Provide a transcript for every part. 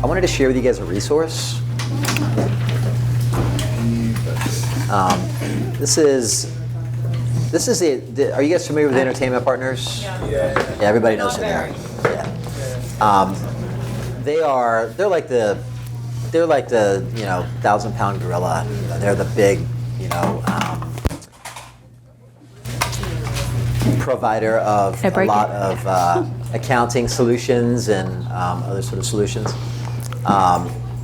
I wanted to share with you guys a resource. This is are you guys familiar with Entertainment Partners? Yeah, everybody knows who they are. Yeah. They're like the 1,000-pound gorilla. They're the big, provider of a lot of accounting solutions and other sort of solutions.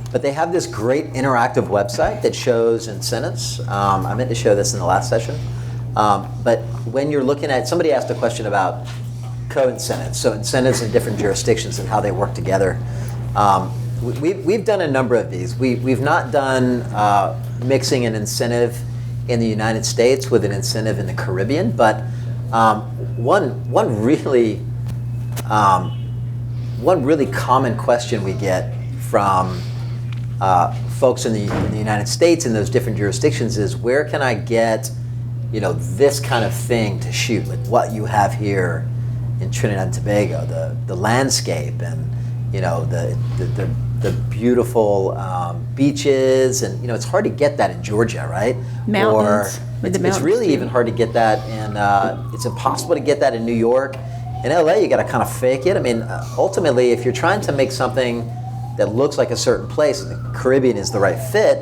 But they have this great interactive website that shows incentives. I meant to show this in the last session. But when you're looking at, somebody asked a question about co-incentives, so incentives in different jurisdictions and how they work together. We've done a number of these. We've not done mixing an incentive in the United States with an incentive in the Caribbean, but one really common question we get from folks in the United States in those different jurisdictions is, where can I get this kind of thing to shoot, like what you have here in Trinidad and Tobago, the landscape and the beautiful beaches, and it's hard to get that in Georgia, right? Mountains. It's really even hard to get that in. It's impossible to get that in New York. In LA, you got to kind of fake it. I mean, ultimately, if you're trying to make something that looks like a certain place, and the Caribbean is the right fit,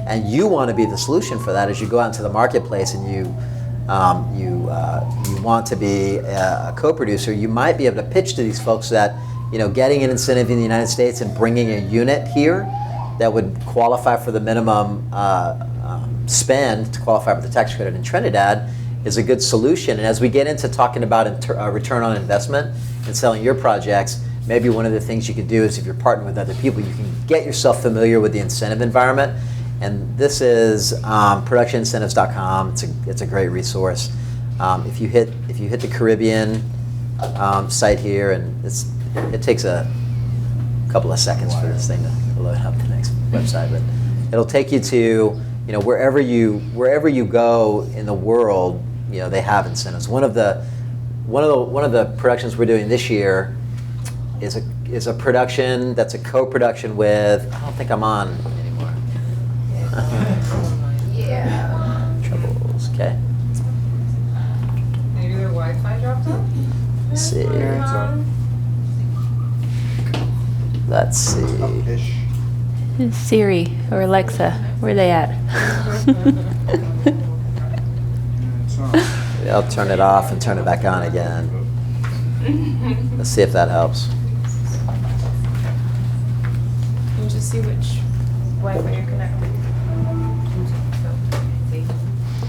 and you want to be the solution for that as you go out into the marketplace, and you want to be a co-producer, you might be able to pitch to these folks that getting an incentive in the United States and bringing a unit here that would qualify for the minimum spend to qualify for the tax credit in Trinidad is a good solution. And as we get into talking about return on investment and selling your projects, maybe one of the things you could do is, if you're partnering with other people, you can get yourself familiar with the incentive environment. And this is productionincentives.com. It's a great resource. If you hit the Caribbean site here, and it takes a couple of seconds for this thing to load up the next website, but it'll take you to wherever you go in the world. They have incentives. One of the productions we're doing this year is a production that's a co-production with, I don't think I'm on anymore. Yeah. Troubles. Okay. Maybe their Wi-Fi dropped off? Let's see. Let's see. Siri or Alexa, where are they at? I'll turn it off and turn it back on again. Let's see if that helps. You just see which Wi-Fi you're connected.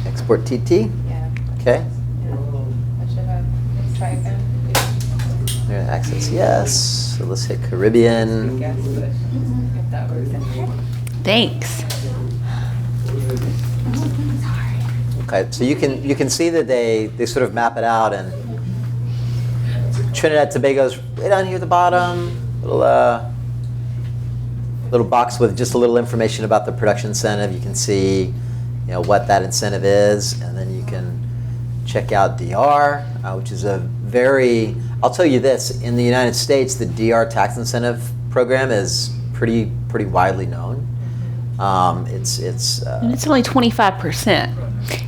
Export TT. Yeah. Okay. I should have. Try again. We're gonna access yes. So let's hit Caribbean. Guess, but if that works, then. Thanks. Okay, so you can see that they sort of map it out, and Trinidad Tobago's right down here at the bottom. Little box with just a little information about the production incentive. You can see, what that incentive is, and then you can check out DR, which is a very. I'll tell you this: in the United States, the DR tax incentive program is pretty widely known. And it's only 25%.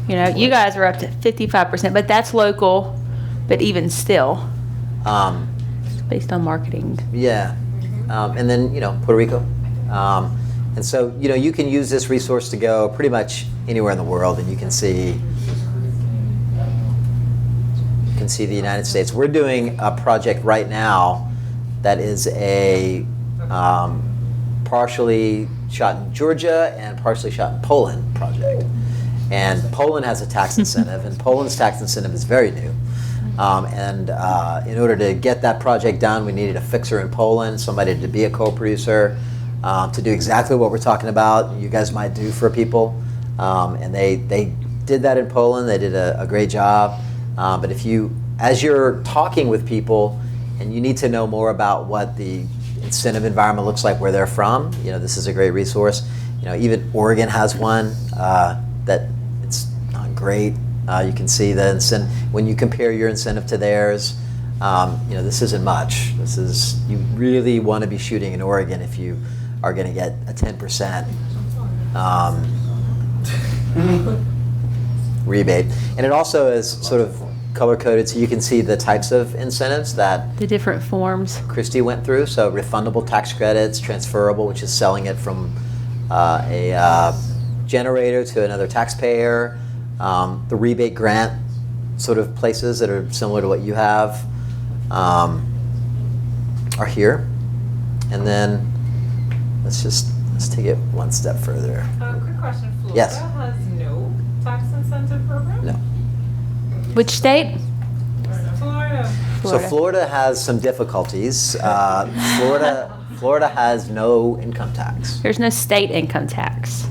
You guys are up to 55%, but that's local. But even still, it's based on marketing. Yeah, and then Puerto Rico, and so you can use this resource to go pretty much anywhere in the world, and you can see the United States. We're doing a project right now that is a partially shot in Georgia and partially shot in Poland project. And Poland has a tax incentive, and Poland's tax incentive is very new. And in order to get that project done, we needed a fixer in Poland, somebody to be a co-producer, to do exactly what we're talking about, you guys might do for people. And they did that in Poland. They did a great job. But as you're talking with people, and you need to know more about what the incentive environment looks like where they're from, this is a great resource. Even Oregon has one that it's not great. You can see the incentive when you compare your incentive to theirs. this isn't much. You really want to be shooting in Oregon if you are going to get a 10% rebate. And it also is sort of color-coded so you can see the types of incentives that The different forms. Christy went through. So refundable tax credits, transferable, which is selling it from a generator to another taxpayer, the rebate grant sort of places that are similar to what you have are here. And then let's take it one step further. Quick question, Florida Yes. has no tax incentive program? No. Which state? Florida. So Florida has some difficulties. Florida has no income tax. There's no state income tax.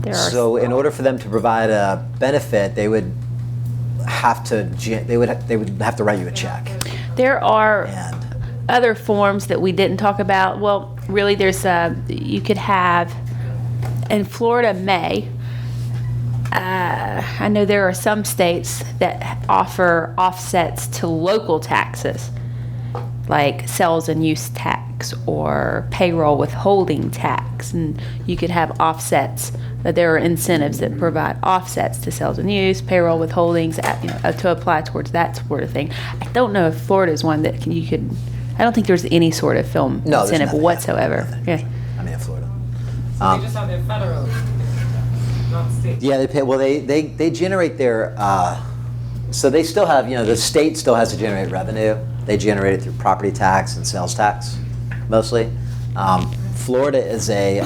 There are. So in order for them to provide a benefit, they would have to write you a check. There are And other forms that we didn't talk about. Well, really, you could have, in Florida may, I know there are some states that offer offsets to local taxes, like sales and use tax or payroll withholding tax, and you could have offsets. But there are incentives that provide offsets to sales and use, payroll withholdings, to apply towards that sort of thing. I don't know if Florida is one that you could. I don't think there's any sort of film no, there's incentive nothing, whatsoever. nothing. Yeah. I mean, in Florida. So they just have their federal, not state. Yeah, they pay. Well, they generate their. So they still have. The state still has to generate revenue. They generate it through property tax and sales tax, mostly. Florida is a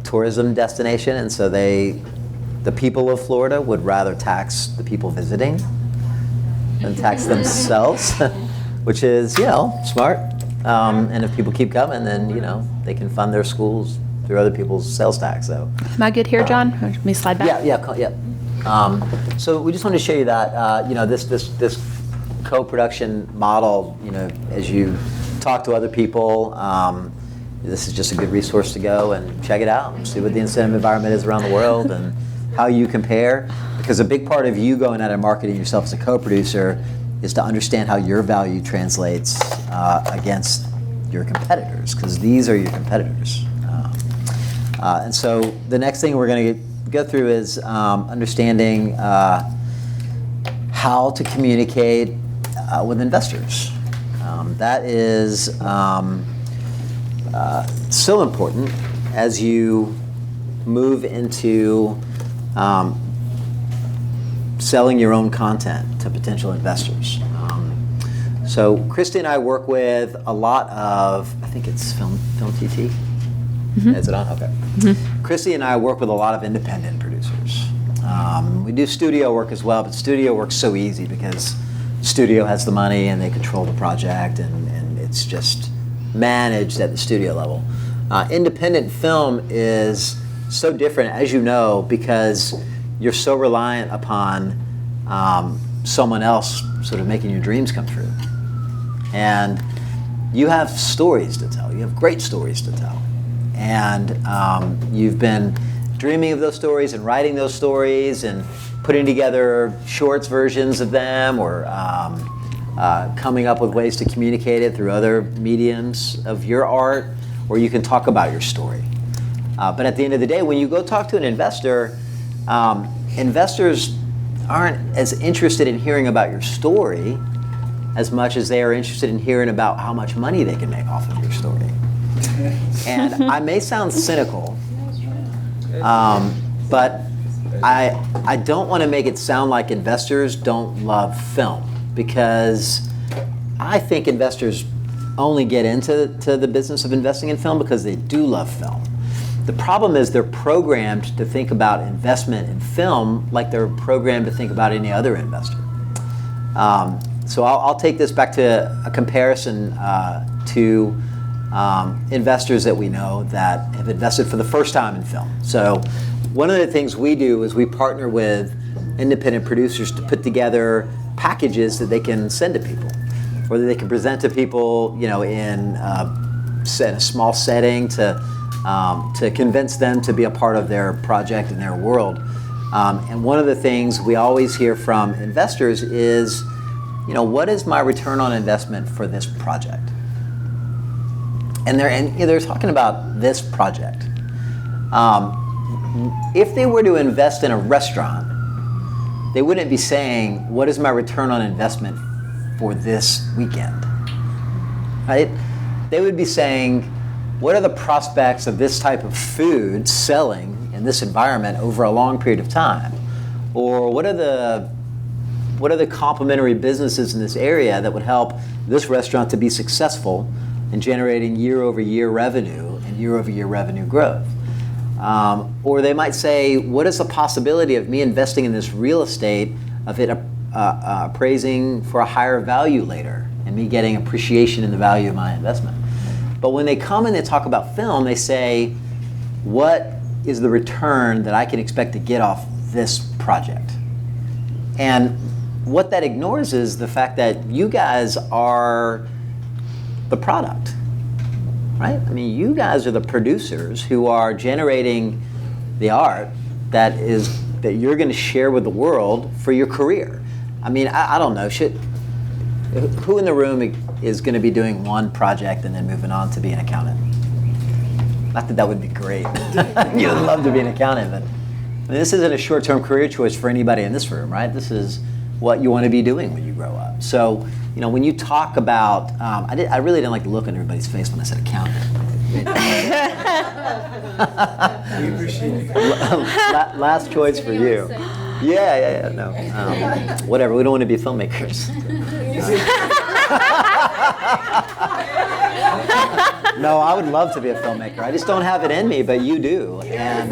tourism destination, and so the people of Florida would rather tax the people visiting than tax themselves, which is smart. And if people keep coming, then they can fund their schools through other people's sales tax. So. Am I good here, John? Or let me slide back. Yeah. So we just want to show you that this co-production model. As you talk to other people, this is just a good resource to go and check it out and see what the incentive environment is around the world and how you compare. Because a big part of you going out and marketing yourself as a co-producer is to understand how your value translates against your competitors, because these are your competitors. And so the next thing we're going to go through is understanding how to communicate with investors. That is so important as you move into selling your own content to potential investors. So Christy and I work with a lot of, I think it's Film TT. Mm-hmm. Is it on? Okay. Mm-hmm. Christy and I work with a lot of independent producers. We do studio work as well, but studio work's so easy because studio has the money and they control the project, and it's just managed at the studio level. Independent film is so different, as you know, because you're so reliant upon someone else sort of making your dreams come true. And you have stories to tell. You have great stories to tell. And you've been dreaming of those stories and writing those stories and putting together shorts versions of them, or coming up with ways to communicate it through other mediums of your art, or you can talk about your story. But at the end of the day, when you go talk to an investor, investors aren't as interested in hearing about your story as much as they are interested in hearing about how much money they can make off of your story. And I may sound cynical, but I don't want to make it sound like investors don't love film, because I think investors only get into the business of investing in film because they do love film. The problem is they're programmed to think about investment in film like they're programmed to think about any other investor. So I'll take this back to a comparison to investors that we know that have invested for the first time in film. So one of the things we do is we partner with independent producers to put together packages that they can send to people, or that they can present to people, in a small setting to convince them to be a part of their project and their world. And one of the things we always hear from investors is, what is my return on investment for this project? And they're talking about this project. If they were to invest in a restaurant, they wouldn't be saying, what is my return on investment for this weekend? Right? They would be saying, what are the prospects of this type of food selling in this environment over a long period of time? Or what are the complementary businesses in this area that would help this restaurant to be successful in generating year-over-year revenue and year-over-year revenue growth? Or they might say, what is the possibility of me investing in this real estate, of it appraising for a higher value later, and me getting appreciation in the value of my investment? But when they come and they talk about film, they say, what is the return that I can expect to get off this project? And what that ignores is the fact that you guys are the product, right? I mean, you guys are the producers who are generating the art that you're going to share with the world for your career. I mean, I don't know, who in the room is going to be doing one project and then moving on to be an accountant? Not that would be great. You'd love to be an accountant, but this isn't a short-term career choice for anybody in this room, right? This is what you want to be doing when you grow up. So, when you talk about, I really didn't like the look on everybody's face when I said accountant. Last choice for you. Yeah, no. Whatever, we don't want to be filmmakers. No, I would love to be a filmmaker. I just don't have it in me, but you do. And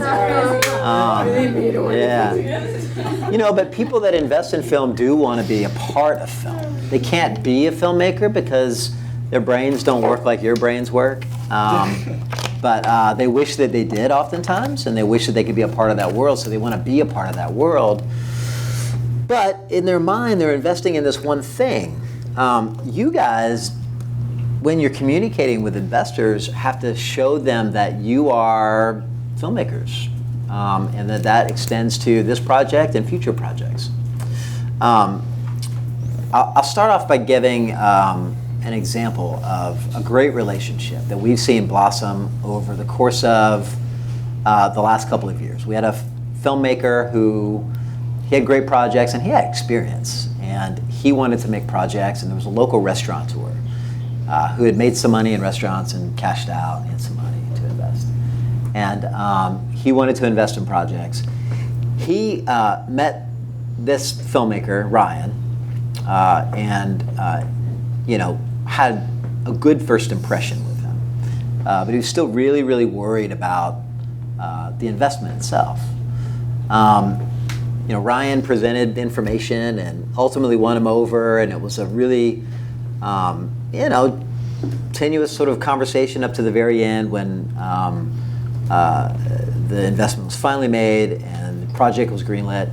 yeah. But people that invest in film do want to be a part of film. They can't be a filmmaker because their brains don't work like your brains work. But they wish that they did oftentimes, and they wish that they could be a part of that world, so they want to be a part of that world. But in their mind, they're investing in this one thing. You guys, when you're communicating with investors, have to show them that you are filmmakers, and that extends to this project and future projects. I'll start off by giving an example of a great relationship that we've seen blossom over the course of the last couple of years. We had a filmmaker who, he had great projects and he had experience, and he wanted to make projects, and there was a local restaurateur who had made some money in restaurants and cashed out and had some money to invest. And he wanted to invest in projects. He met this filmmaker, Ryan, and had a good first impression with him. But he was still really, really worried about the investment itself. Ryan presented information and ultimately won him over, and it was a really, tenuous sort of conversation up to the very end when the investment was finally made and the project was greenlit,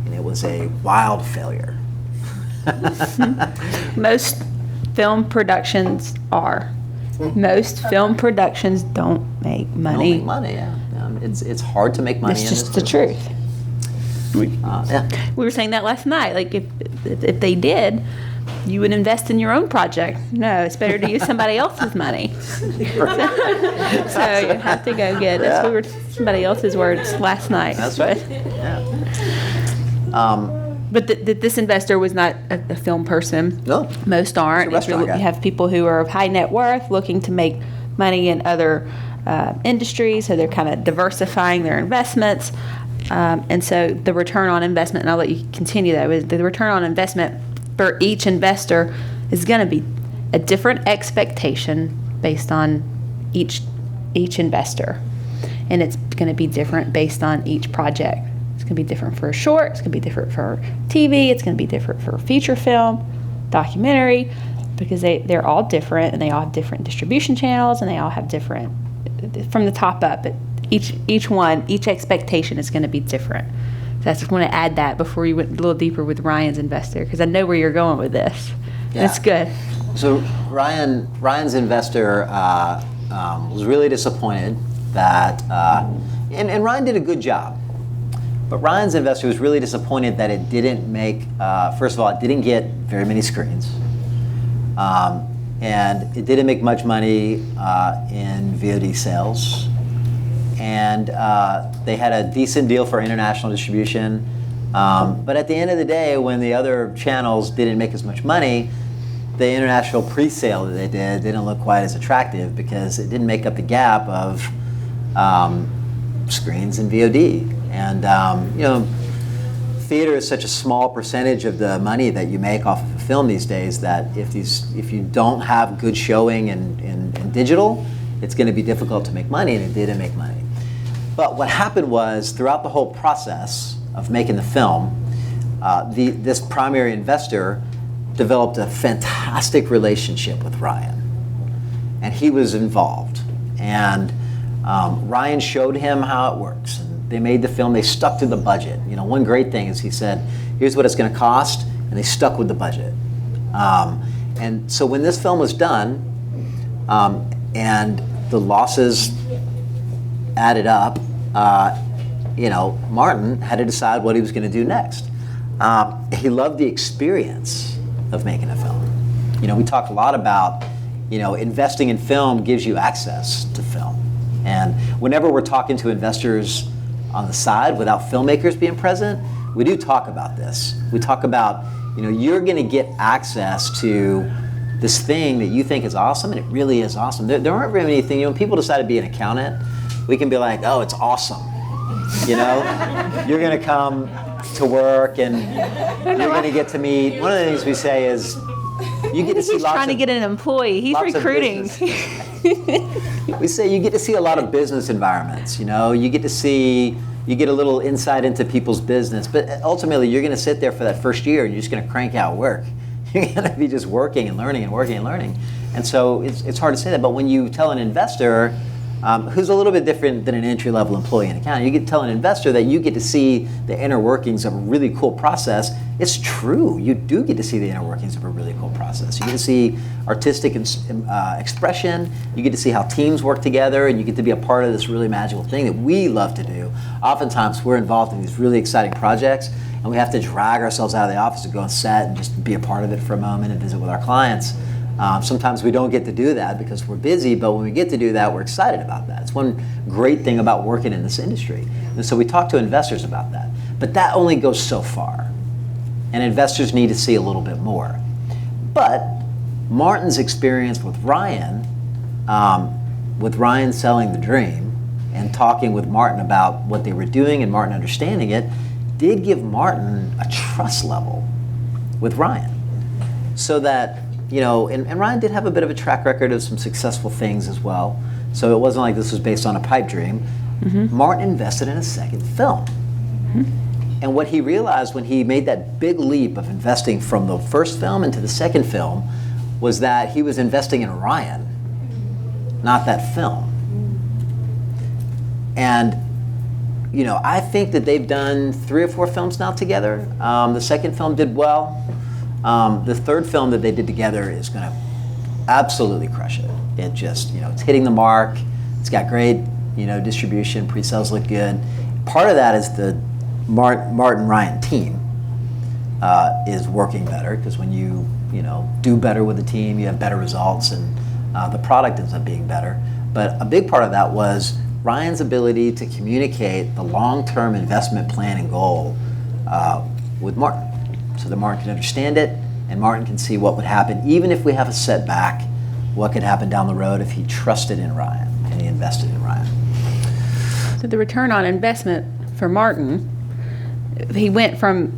and it was a wild failure. Most film productions are. Most film productions don't make money. Don't make money, yeah. It's hard to make money. It's in just this the business. truth. Yeah. We were saying that last night. Like if they did, you would invest in your own project. No, it's better to use somebody else's money. So you have to go get. That's what somebody else's words last night. That's right. Yeah. But this investor was not a film person. No. Most aren't. It's a restaurant guy. You have people who are of high net worth looking to make money in other industries, so they're kind of diversifying their investments. And so the return on investment, and I'll let you continue that, but the return on investment for each investor is going to be a different expectation based on each investor. And it's going to be different based on each project. It's going to be different for a short, it's going to be different for TV, it's going to be different for feature film, documentary, because they're all different, and they all have different distribution channels, and they all have different, from the top up, but each expectation is going to be different. So I just want to add that before you went a little deeper with Ryan's investor, because I know where you're going with this. Yeah. It's good. So Ryan's investor was really disappointed that, and Ryan did a good job, But Ryan's investor was really disappointed that it didn't make, first of all, it didn't get very many screens. And it didn't make much money in VOD sales. And they had a decent deal for international distribution. But at the end of the day, when the other channels didn't make as much money, the international pre-sale that they did didn't look quite as attractive because it didn't make up the gap of screens and VOD. And theater is such a small percentage of the money that you make off of a film these days that if you don't have good showing in digital, it's going to be difficult to make money, and it didn't make money. But what happened was, throughout the whole process of making the film, this primary investor developed a fantastic relationship with Ryan, and he was involved. And Ryan showed him how it works, and they made the film. They stuck to the budget. One great thing is he said, "Here's what it's going to cost," and they stuck with the budget. And so when this film was done, and the losses added up, Martin had to decide what he was going to do next. He loved the experience of making a film. We talked a lot about, investing in film gives you access to film. And whenever we're talking to investors on the side without filmmakers being present, we do talk about this. We talk about, you're going to get access to this thing that you think is awesome, and it really is awesome. There aren't very many things, when people decide to be an accountant, we can be like, oh, it's awesome. You're going to come to work and you're going to get to meet. One of the things we say is, you get to see He's lots trying to of, get an employee. He's lots of recruiting. we say you get to see a lot of business environments. You get a little insight into people's business, but ultimately you're going to sit there for that first year and you're just going to crank out work. You're going to be just working and learning and working and learning. And so it's hard to say that, but when you tell an investor, who's a little bit different than an entry-level employee in accounting, you tell an investor that you get to see the inner workings of a really cool process. It's true. You do get to see the inner workings of a really cool process. You get to see artistic expression. You get to see how teams work together, and you get to be a part of this really magical thing that we love to do. Oftentimes, we're involved in these really exciting projects, and we have to drag ourselves out of the office to go on set and just be a part of it for a moment and visit with our clients. Sometimes we don't get to do that because we're busy, but when we get to do that, we're excited about that. It's one great thing about working in this industry. And so we talk to investors about that. But that only goes so far. And investors need to see a little bit more. But Martin's experience with Ryan selling the dream and talking with Martin about what they were doing and Martin understanding it, did give Martin a trust level with Ryan. So that, and Ryan did have a bit of a track record of some successful things as well. So it wasn't like this was based on a pipe dream. Mm-hmm. Martin invested in a second film. Mm-hmm. And what he realized when he made that big leap of investing from the first film into the second film was that he was investing in Ryan, not that film. And, I think that they've done 3 or 4 films now together. The second film did well. The third film that they did together is going to absolutely crush it. It just, it's hitting the mark. It's got great, distribution. Pre-sales look good. Part of that is the Martin Ryan team is working better, because when you do better with the team, you have better results, and the product ends up being better. But a big part of that was Ryan's ability to communicate the long-term investment plan and goal with Martin, so that Martin can understand it, and Martin can see what would happen, even if we have a setback, what could happen down the road if he trusted in Ryan and he invested in Ryan. So the return on investment for Martin, he went from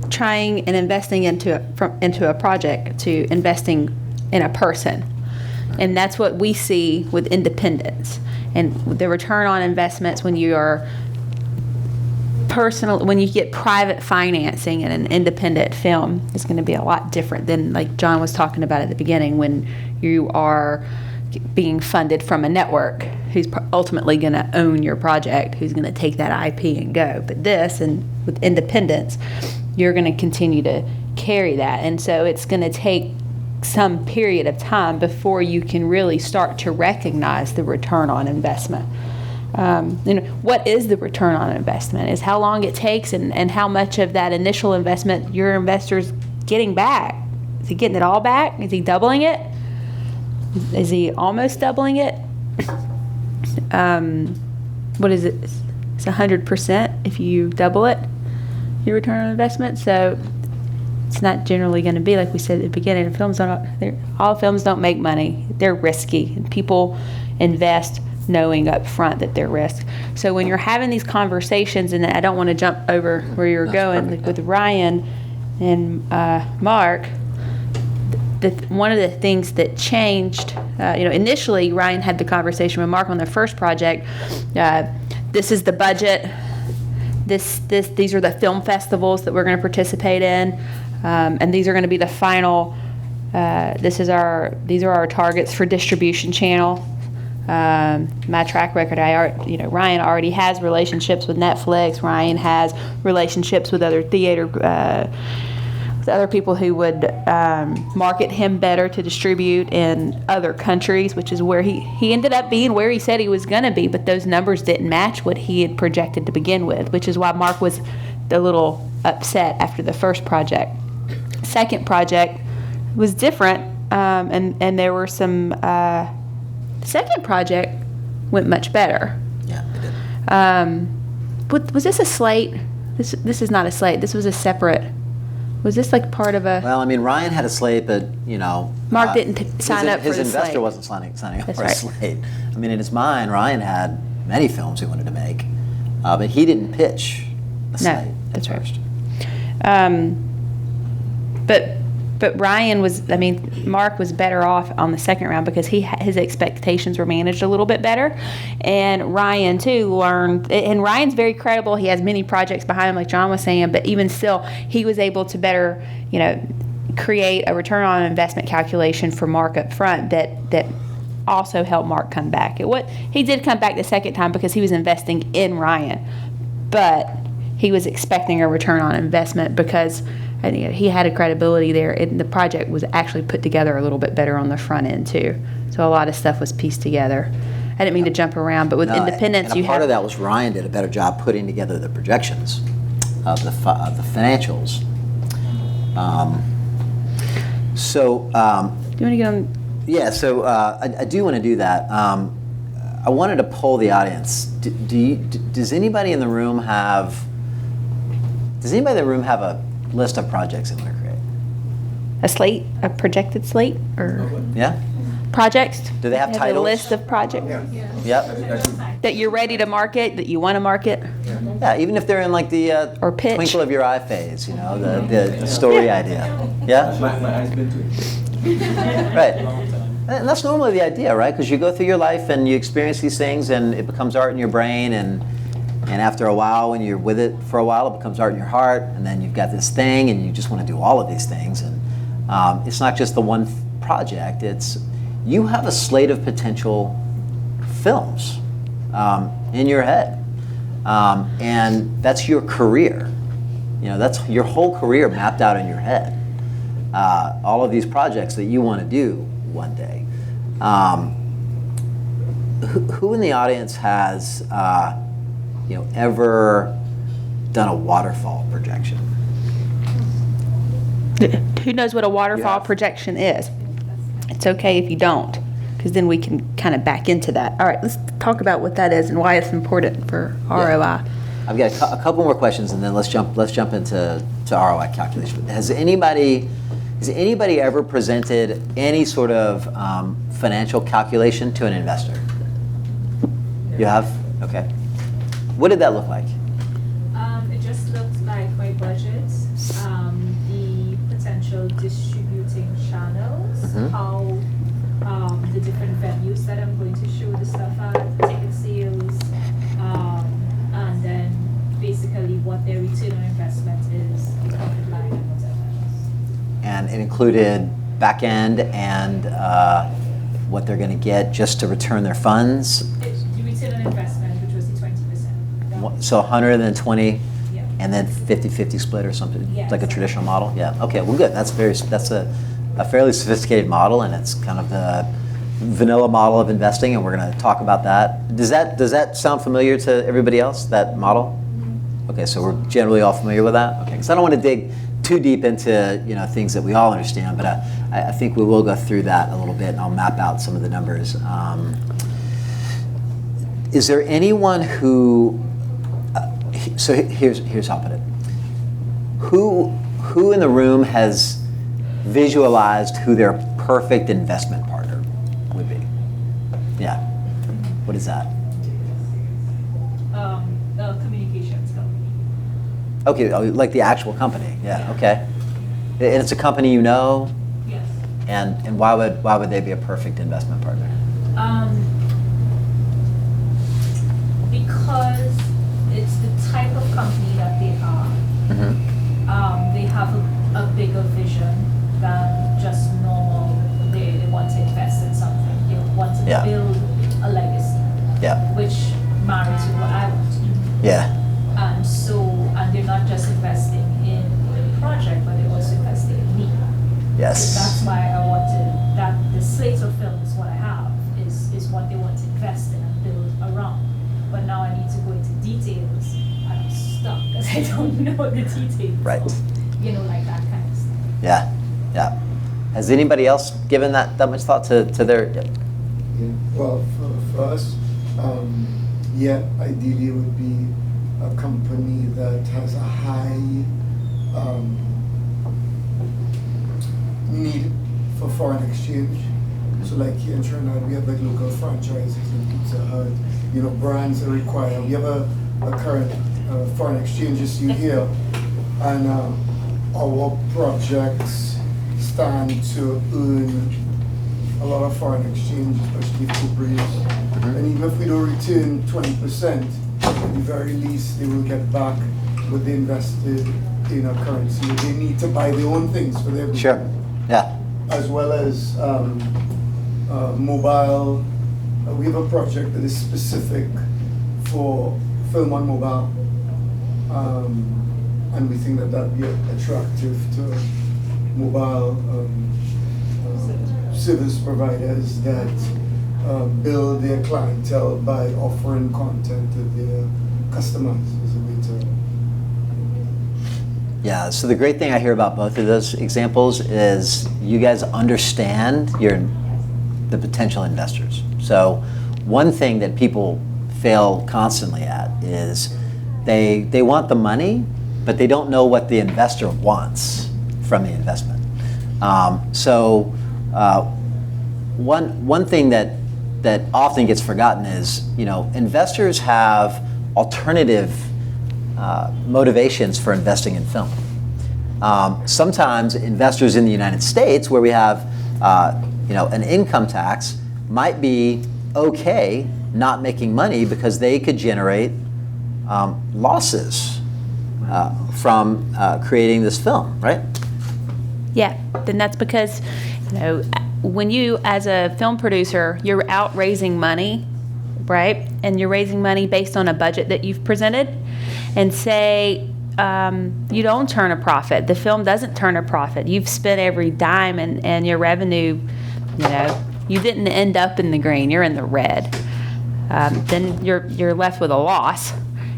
trying and investing into a project to investing in a person. And that's what we see with independence. And the return on investments when you are when you get private financing in an independent film, is going to be a lot different than, like John was talking about at the beginning, when you are being funded from a network who's ultimately going to own your project, who's going to take that IP and go. But this, and with independence, you're going to continue to carry that. And so it's going to take some period of time before you can really start to recognize the return on investment. What is the return on investment? Is how long it takes and how much of that initial investment your investor's getting back. Is he getting it all back? Is he doubling it? Is he almost doubling it? What is it? It's 100% if you double it, your return on investment. So it's not generally going to be like we said at the beginning. All films don't make money. They're risky. And people invest knowing up front that they're risk. So when you're having these conversations, and I don't want to jump over where you're going perfect. with Ryan and Mark, one of the things that changed, initially Ryan had the conversation with Mark on the first project. This is the budget. These are the film festivals that we're going to participate in, and these are going to be the final. These are our targets for distribution channel. My track record, Ryan already has relationships with Netflix. Ryan has relationships with other theater, with other people who would market him better to distribute in other countries, which is where he ended up being where he said he was going to be, but those numbers didn't match what he had projected to begin with, which is why Mark was a little upset after the first project. Second project was different, and there were some. The second project went much better. Yeah, it did. Was this a slate? This is not a slate. This was a separate. Was this like part of a? Well, I mean, Ryan had a slate, but Mark didn't sign up for the His investor slate. wasn't signing up That's for a right. slate. I mean, in his mind, Ryan had many films he wanted to make, but he didn't pitch a slate. That's at right. first. But Ryan Mark was better off on the second round because his expectations were managed a little bit better, and Ryan too learned. And Ryan's very credible. He has many projects behind him, like John was saying. But even still, he was able to better, create a return on investment calculation for Mark up front that also helped Mark come back. He did come back the second time because he was investing in Ryan, but he was expecting a return on investment because. And he had a credibility there, and the project was actually put together a little bit better on the front end too. So a lot of stuff was pieced together. I didn't mean to jump around, but with No, Independence, and you part have of that was Ryan did a better job putting together the projections of the financials. Do you want to get on? Yeah, so I do want to do that. I wanted to poll the audience. Does anybody in the room have? Does anybody in the room have a list of projects they want to create? A slate, a projected slate, or Yeah. projects? Do they have A titles? list of projects Yep. that you're ready to market, that you want to market. Yeah, even if they're in like the Or pitch. twinkle of your eye phase, the story idea. Yeah. My eyes been to it. Right. And that's normally the idea, right? Because you go through your life and you experience these things, and it becomes art in your brain, and after a while, when you're with it for a while, it becomes art in your heart, and then you've got this thing, and you just want to do all of these things. And it's not just the one project. It's you have a slate of potential films in your head, and that's your career. That's your whole career mapped out in your head. All of these projects that you want to do one day. Who in the audience has ever done a waterfall projection? Who knows what a waterfall Yeah. projection is? It's okay if you don't, because then we can kind of back into that. All right, let's talk about what that is and why it's important for ROI. I've got a couple more questions, and then let's jump into ROI calculation. Has anybody ever presented any sort of financial calculation to an investor? You have? Okay. What did that look like? It just looked like my budget, the potential distributing channels, Mhm. how the different venues that I'm going to show the stuff at, ticket sales, and then basically what their return on investment is, the profit line and whatever else. And it included back end and what they're going to get just to return their funds. The return on investment, which was the 20%. So 120 Yeah. and then 50-50 split or something, Yes. like a traditional model? Yeah, okay, well good. That's a fairly sophisticated model, and it's kind of vanilla model of investing, and we're going to talk about that. Does that sound familiar to everybody else, that model? Okay, so we're generally all familiar with that? Okay, because I don't want to dig too deep into things that we all understand, but I think we will go through that a little bit, and I'll map out some of the numbers. Is there anyone who, so here's how I'll put it. Who in the room has visualized who their perfect investment partner would be? Yeah. What is that? The communications company. Okay, like the actual company. Yeah. Okay. And it's a company you know. Yes. And why would they be a perfect investment partner? Because it's the type of company that they are. Mm-hmm. They have a bigger vision than just normal. They want to invest in something. They want to build a legacy. Yeah. Which marries with what I want to do. Yeah. And they're not just investing in the project, but they're also investing in me. Yes. So that's why I wanted that the slate of films what I have is what they want to invest in and build around. But now I need to go into details and I'm stuck because I don't know the details. Right. Of, like that kind of stuff. Yeah. Yeah. Has anybody else given that much thought to their? Yeah. Well, for us, ideally it would be a company that has a high need for foreign exchange. So like here in Trinidad, we have like local franchises in Pizza Hut, brands that require. We have a current foreign exchange issue here, and our projects stand to earn a lot of foreign exchange, especially for breeds. Mm-hmm. And even if we don't return 20%, at the very least they will get back what they invested in a currency. They need to buy their own things for their business. Sure. Yeah. As well as mobile. We have a project that is specific for film on mobile. And we think that that'd be attractive to mobile service providers that build their clientele by offering content to their customers as a way to. Yeah, so the great thing I hear about both of those examples is you guys understand the potential investors. So one thing that people fail constantly at is they want the money, but they don't know what the investor wants from the investment. One thing that often gets forgotten is, investors have alternative motivations for investing in film. Sometimes investors in the United States, where we have an income tax, might be okay not making money because they could generate losses from creating this film, right? Yeah, then that's because, when you, as a film producer, you're out raising money, right? And you're raising money based on a budget that you've presented. And say you don't turn a profit. The film doesn't turn a profit. You've spent every dime and your revenue, you didn't end up in the green. You're in the red. Then you're left with a loss.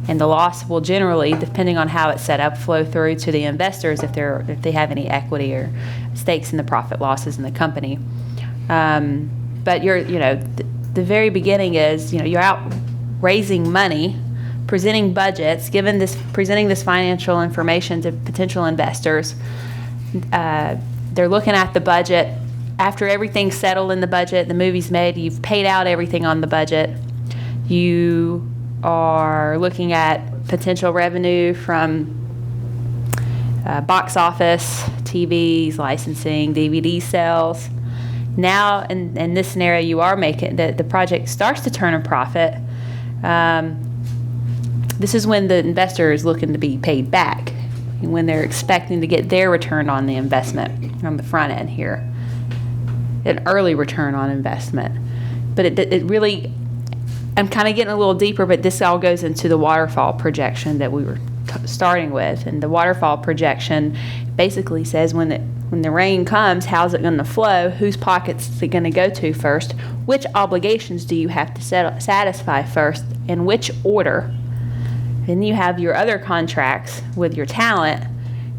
And the loss will generally, depending on how it's set up, flow through to the investors if they have any equity or stakes in the profit losses in the company. But the very beginning is, you're out raising money, presenting budgets, presenting this financial information to potential investors. They're looking at the budget. After everything's settled in the budget, the movie's made, you've paid out everything on the budget. You are looking at potential revenue from box office, TVs, licensing, DVD sales. Now, in this scenario, you are making the project starts to turn a profit. This is when the investor is looking to be paid back, when they're expecting to get their return on the investment on the front end here, an early return on investment. But it really, I'm kind of getting a little deeper, but this all goes into the waterfall projection that we were starting with. And the waterfall projection basically says when when the rain comes, how's it going to flow? Whose pockets is it going to go to first? Which obligations do you have to satisfy first? In which order? Then you have your other contracts with your talent,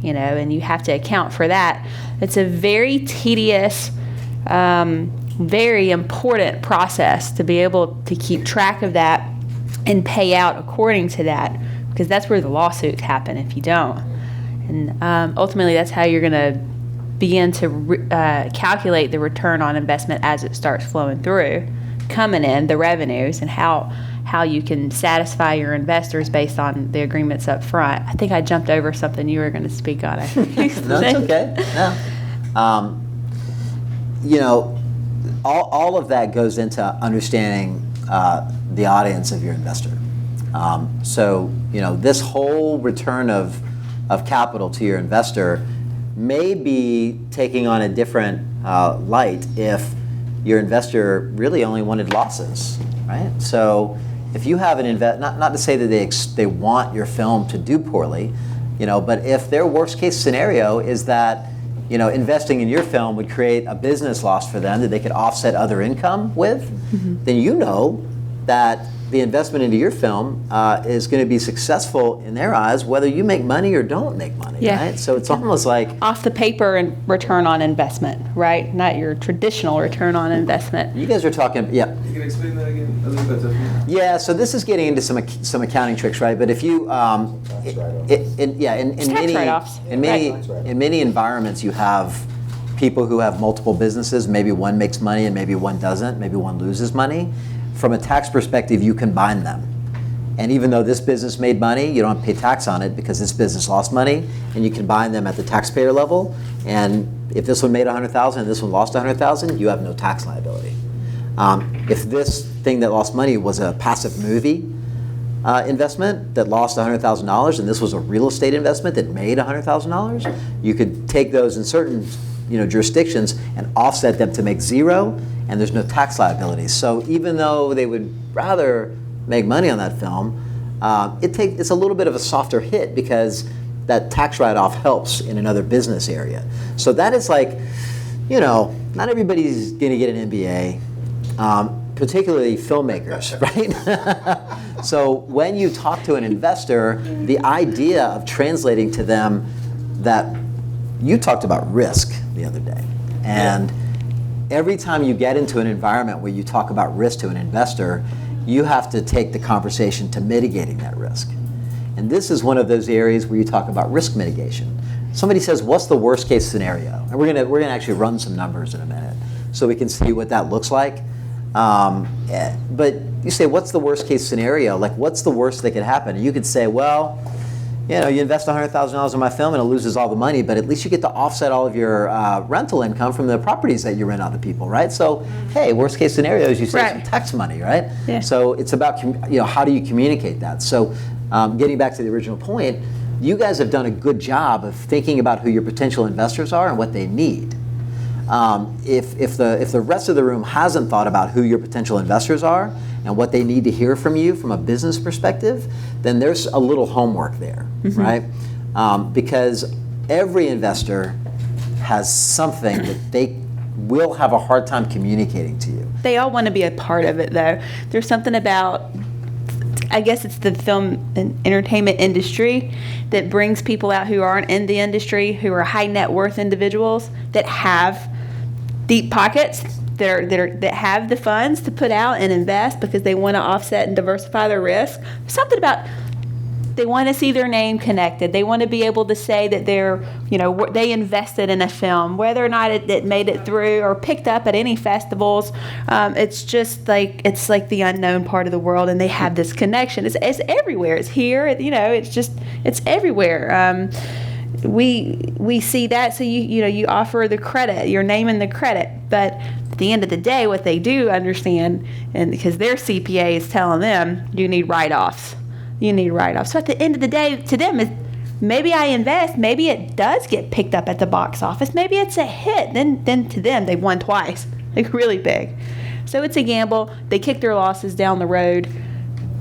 and you have to account for that. It's a very tedious, very important process to be able to keep track of that and pay out according to that, because that's where the lawsuits happen if you don't. And ultimately, that's how you're going to begin to calculate the return on investment as it starts flowing through, coming in, the revenues, and how you can satisfy your investors based on the agreements up front. I think I jumped over something you were going to speak on. No, it's okay. No. All of that goes into understanding the audience of your investor. So, this whole return of capital to your investor may be taking on a different light if your investor really only wanted losses, right? So if you have an not to say that they want your film to do poorly, but if their worst case scenario is that investing in your film would create a business loss for them that they could offset other income with, then that the investment into your film is going to be successful in their eyes, whether you make money or don't make money, right? So it's almost like off the paper and return on investment, right? Not your traditional return on investment. You guys are talking, You can explain that again a little better. Yeah, so this is getting into some accounting tricks, right? But if you, in many environments, you have people who have multiple businesses. Maybe one makes money and maybe one doesn't. Maybe one loses money. From a tax perspective, you combine them. And even though this business made money, you don't have to pay tax on it because this business lost money, and you combine them at the taxpayer level. And if this one made $100,000 and this one lost $100,000, you have no tax liability. If this thing that lost money was a passive movie investment that lost $100,000 and this was a real estate investment that made $100,000, you could take those in certain jurisdictions and offset them to make zero, and there's no tax liability. So even though they would rather make money on that film, it's a little bit of a softer hit because that tax write-off helps in another business area. So that is like, not everybody's going to get an MBA, particularly filmmakers, right? So when you talk to an investor, the idea of translating to them that you talked about risk the other day, and every time you get into an environment where you talk about risk to an investor, you have to take the conversation to mitigating that risk. And this is one of those areas where you talk about risk mitigation. Somebody says, what's the worst case scenario? And we're gonna actually run some numbers in a minute so we can see what that looks like. But you say, what's the worst case scenario? Like, what's the worst that could happen? And you could say, well, you invest $100,000 in my film and it loses all the money, but at least you get to offset all of your rental income from the properties that you rent out to people, right? So, hey, worst case scenario is you save some tax money, right? Yeah. So it's about, how do you communicate that? So getting back to the original point, you guys have done a good job of thinking about who your potential investors are and what they need. If the rest of the room hasn't thought about who your potential investors are and what they need to hear from you from a business perspective, then there's a little homework there, right? Because every investor has something that they will have a hard time communicating to you. They all want to be a part of it, though. There's something about, I guess it's the film and entertainment industry that brings people out who aren't in the industry, who are high net worth individuals that have deep pockets, that have the funds to put out and invest because they want to offset and diversify their risk. There's something about, they want to see their name connected. They want to be able to say that they invested in a film, whether or not it made it through or picked up at any festivals. It's just like, it's like the unknown part of the world, and they have this connection. It's everywhere. It's here. It's everywhere. We see that, so you offer the credit, your name and the credit, but at the end of the day, what they do understand, and because their CPA is telling them, you need write-offs. You need write-offs. So at the end of the day, to them, maybe I invest, maybe it does get picked up at the box office, maybe it's a hit. Then to them, they've won twice, like really big. So it's a gamble. They kick their losses down the road.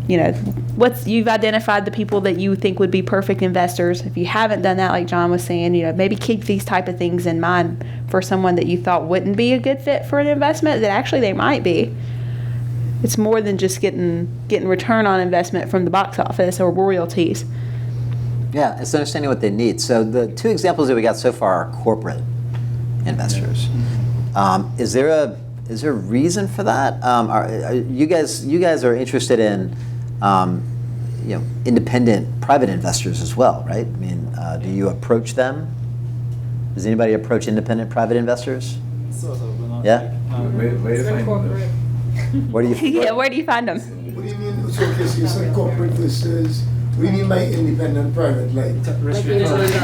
you've identified the people that you think would be perfect investors. If you haven't done that, like John was saying, maybe keep these type of things in mind for someone that you thought wouldn't be a good fit for an investment that actually they might be. It's more than just getting return on investment from the box office or royalties. Yeah, it's understanding what they need. So the two examples that we got so far are corporate investors. Is there a reason for that? Are you guys are interested in independent private investors as well, right? I mean, do you approach them? Does anybody approach independent private investors? Sort of, but not Yeah? Where do you find corporate. them? Where do you? Yeah, where do you find them? What do you mean? So, okay, so you said corporate versus, what do you mean by independent private?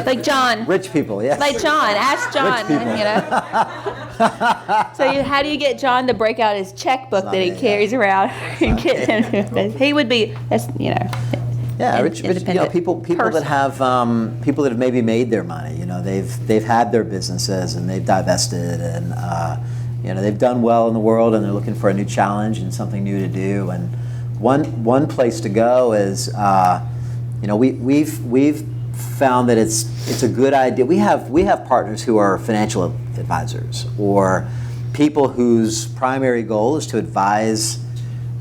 Like John. Rich people, yes. Like John. Ask John. So how do you get John to break out his checkbook that he Not me, carries around and get him? He would be, Yeah, an rich independent people person. that have people that have maybe made their money. They've had their businesses and they've divested and they've done well in the world and they're looking for a new challenge and something new to do. And one place to go is we've found that it's a good idea. We have partners who are financial advisors or people whose primary goal is to advise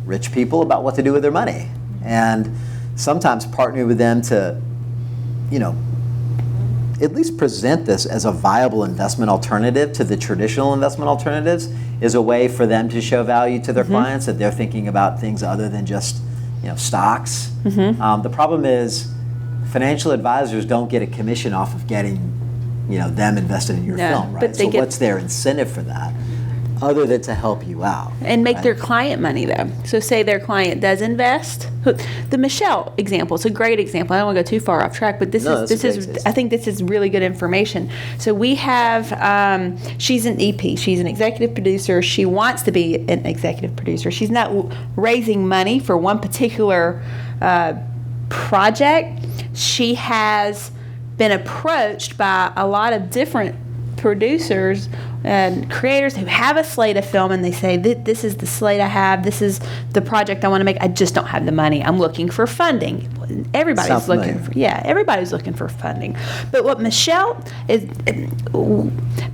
rich people about what to do with their money, and sometimes partner with them to, at least present this as a viable investment alternative to the traditional investment alternatives is a way for them to show value to their clients that they're thinking about things other than just, stocks. The problem is financial advisors don't get a commission off of getting, them invested in your No, film, right? but they So get- what's their incentive for that other than to help you out? and make right? their client money though. So say their client does invest. The Michelle example, it's a great example. I don't want to go too far off track, but this No, that's a great is example. I think this is really good information. So we have she's an EP, she's an executive producer. She wants to be an executive producer. She's not raising money for one particular project. She has been approached by a lot of different producers and creators who have a slate of film, and they say, this is the slate I have, this is the project I want to make, I just don't have the money, I'm looking for funding. Everybody's Sounds looking familiar. for, everybody's looking for funding. But what Michelle is,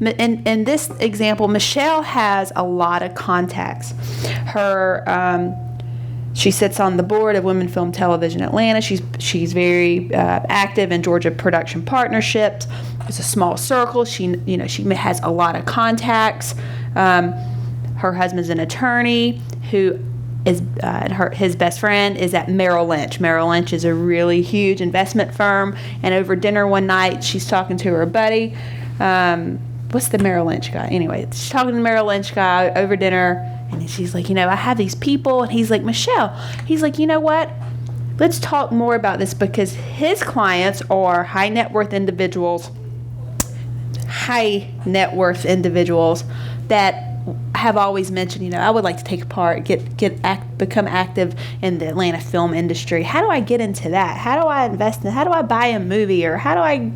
in this example, Michelle has a lot of contacts. She sits on the board of Women Film Television Atlanta. She's very active in Georgia Production Partnerships. It's a small circle. She has a lot of contacts. Her husband's an attorney who is his best friend is at Merrill Lynch. Merrill Lynch is a really huge investment firm. And over dinner one night, she's talking to her buddy. What's the Merrill Lynch guy? Anyway, she's talking to the Merrill Lynch guy over dinner. And she's like, I have these people. And he's like, Michelle, he's like, you know what? Let's talk more about this because his clients are high net worth individuals that have always mentioned, I would like to take part, become active in the Atlanta film industry. How do I get into that? How do I invest in? How do I buy a movie? Or how do I,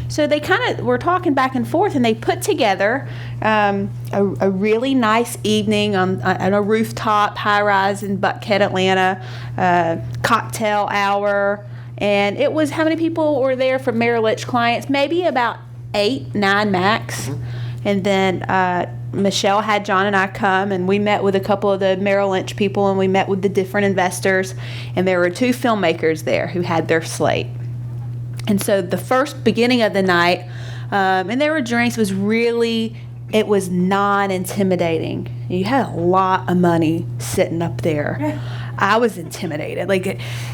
So they kind of were talking back and forth, and they put together a really nice evening on a rooftop high-rise in Buckhead, Atlanta, cocktail hour. And it was, how many people were there from Merrill Lynch clients? Maybe about 8, 9 max. And then Michelle had John and I come, and we met with a couple of the Merrill Lynch people, and we met with the different investors. And there were 2 filmmakers there who had their slate. And so the first beginning of the night, and there were drinks, it was non-intimidating. You had a lot of money sitting up there. I was intimidated.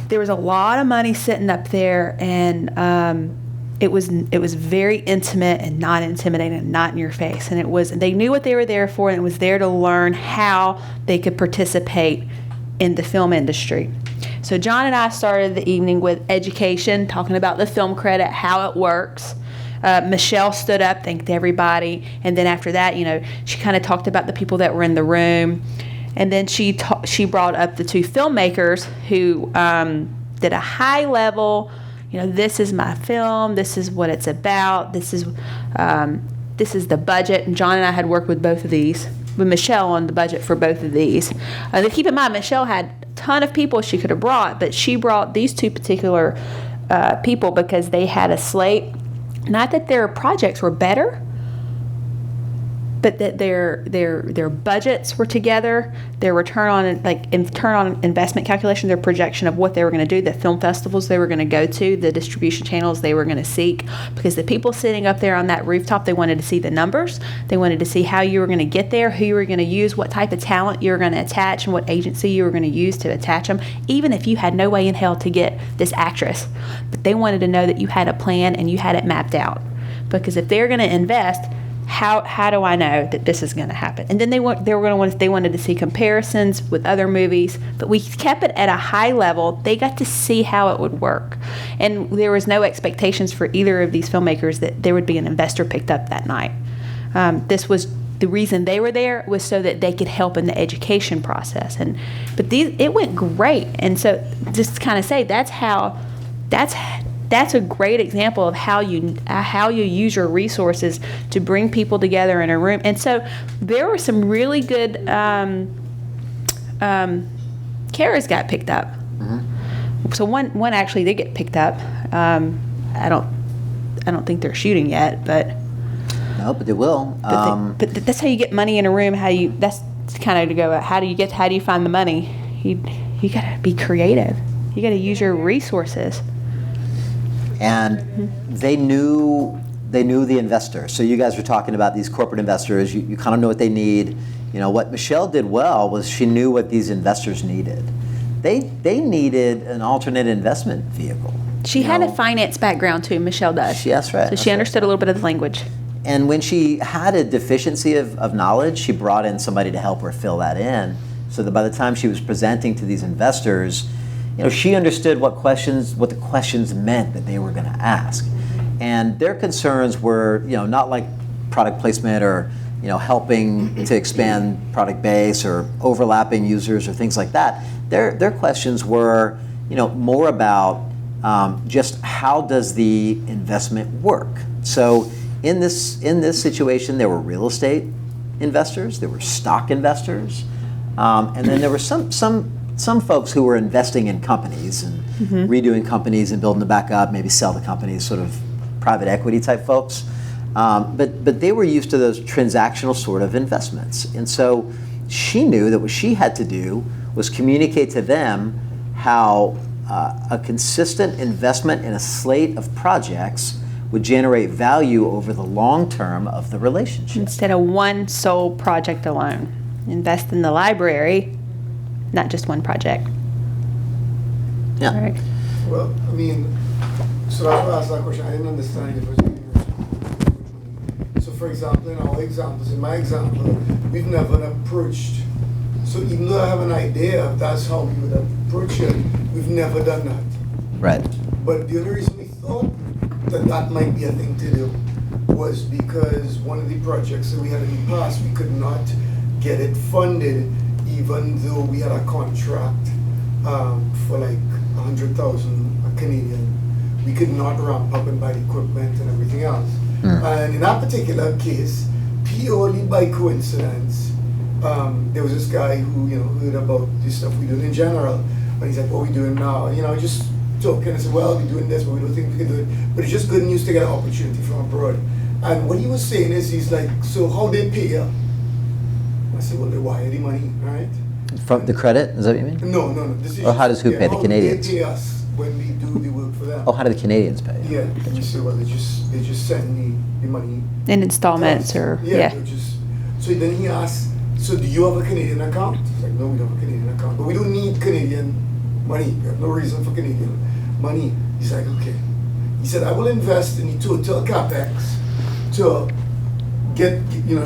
There was a lot of money sitting up there, and it was very intimate and not intimidating and not in your face. And they knew what they were there for, and it was there to learn how they could participate in the film industry. So John and I started the evening with education, talking about the film credit, how it works. Michelle stood up, thanked everybody, and then after that, she kind of talked about the people that were in the room, and then she brought up the 2 filmmakers who did a high level. This is my film. This is what it's about. This is the budget. And John and I had worked with both of these, with Michelle on the budget for both of these. Keep in mind, Michelle had ton of people she could have brought, but she brought these two particular people because they had a slate. Not that their projects were better, but that their budgets were together, their return on investment calculation, their projection of what they were going to do, the film festivals they were going to go to, the distribution channels they were going to seek. Because the people sitting up there on that rooftop, they wanted to see the numbers, they wanted to see how you were going to get there, who you were going to use, what type of talent you were going to attach, and what agency you were going to use to attach them, even if you had no way in hell to get this actress. But they wanted to know that you had a plan and you had it mapped out. Because if they're going to invest, how do I know that this is going to happen? And then they wanted to see comparisons with other movies, but we kept it at a high level. They got to see how it would work, and there was no expectations for either of these filmmakers that there would be an investor picked up that night. This was the reason they were there, was so that they could help in the education process. It went great, and so just to kind of say that's a great example of how you use your resources to bring people together in a room. And so there were some really good carers got picked up. Mm-hmm. So one actually did get picked up. I don't think they're shooting yet, but No, but they will. but that's how you get money in a room. That's kind of to go. How do you find the money? You got to be creative. You got to use your resources. And they knew the investor. So you guys were talking about these corporate investors. You kind of know what they need. You know, what Michelle did well was she knew what these investors needed. They needed an alternate investment vehicle. She had a finance background too, Michelle does. That's right. So she understood a little bit of the language. And when she had a deficiency of knowledge, she brought in somebody to help her fill that in, so that by the time she was presenting to these investors, she understood what the questions meant that they were going to ask. And their concerns were, not like product placement or, helping to expand product base or overlapping users or things like that. Their questions were, more about just how does the investment work. So in this situation, there were real estate investors, there were stock investors, and then there were some folks who were investing in companies and redoing companies and building them back up, maybe sell the companies, sort of private equity type folks. But they were used to those transactional sort of investments. And so she knew that what she had to do was communicate to them how a consistent investment in a slate of projects would generate value over the long term of the relationship. Instead of one sole project alone. Invest in the library, not just one project. Yeah. All right. Well, I mean, so that's why I asked that question. I didn't understand it. So for example, in my example, we've never approached, so even though I have an idea of that's how we would approach it, we've never done that. Right. But the only reason we thought that might be a thing to do was because one of the projects that we had in the past, we could not get it funded, even though we had a contract for like 100,000 Canadian. We could not ramp up and buy the equipment and everything else. And in that particular case, purely by coincidence, there was this guy who heard about this stuff we do in general, and he's like, "What are we doing now?" Just talking. I said, "Well, we're doing this, but we don't think we can do it." But it's just good news to get an opportunity from abroad. And what he was saying is, he's like, "So how they pay you?" I said, "Well, they wire the money, right?" From the credit, is that what you mean? No. This is Or how does who pay, the how Canadians? They pay us when we do the work for them. Oh, how do the Canadians pay? Yeah, and we say, well, they just send me the money. In installments or, yeah. So then he asked, so do you have a Canadian account? He's like, no, we don't have a Canadian account. But we don't need Canadian money. We have no reason for Canadian money. He's like, okay. He said, I will invest in the total capex to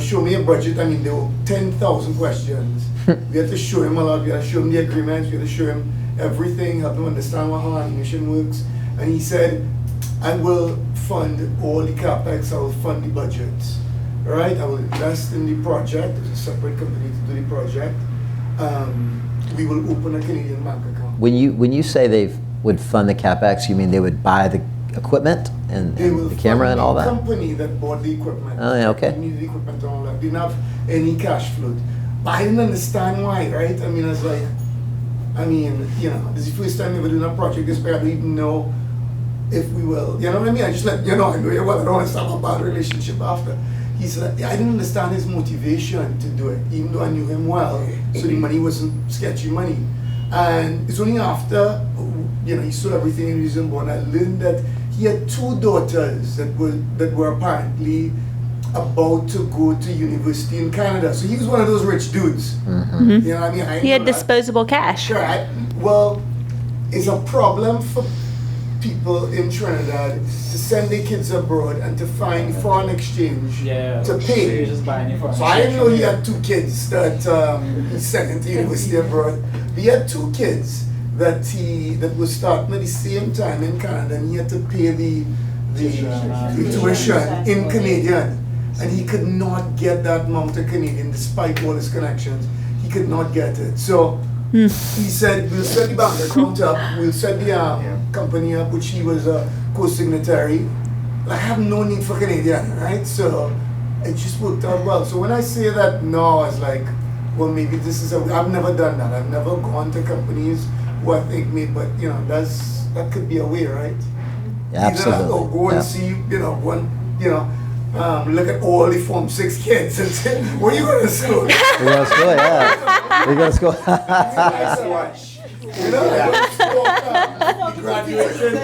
show me a budget. I mean, there were 10,000 questions. We had to show him a lot. We had to show him the agreements. We had to show him everything, help him understand how animation works. And he said, I will fund all the capex. I will fund the budgets. All right? I will invest in the project. There's a separate company to do the project. We will open a Canadian bank account. When you say they would fund the capex, you mean they would buy the equipment and the camera and all that? The company that bought the equipment. Oh, yeah, okay. We needed the equipment and all that. Didn't have any cash flow. But I didn't understand why, right? I mean, I was like, I mean, you know, this is the first time we're doing a project this way. I don't even know if we will. You know what I mean? I just let you know, I know you well, I don't want to start a bad relationship after. He said, I didn't understand his motivation to do it, even though I knew him well. So the money wasn't sketchy money. And it's only after, you know, he saw everything in his own born, I learned that he had 2 daughters that were apparently about to go to university in Canada. So he was one of those rich dudes. Mm-hmm. You know what I mean? I He had know that. disposable cash. Right. Well, it's a problem for people in Trinidad to send their kids abroad and to find foreign exchange Yeah. to pay. You just buy any foreign So I didn't know he exchange had 2 kids that he sent into university abroad. He had 2 kids that was starting at the same time in Canada, and he had to pay the tuition in Canadian, and he could not get that amount of Canadian despite all his connections. He could not get it. So he said, we'll set the bank account up, we'll set the company up, which he was a co-signatory. I have no need for Canadian, right? So it just worked out well. So when I say that now, it's like, well, maybe this is I've never done that. I've never gone to companies who I think me, but you know, that could be a way, right? Absolutely. Either go and see, you know, look at all the Form 6 kids and say, where you going to school? We go to school, yeah. We go to school. Nice watch. You know, the graduation,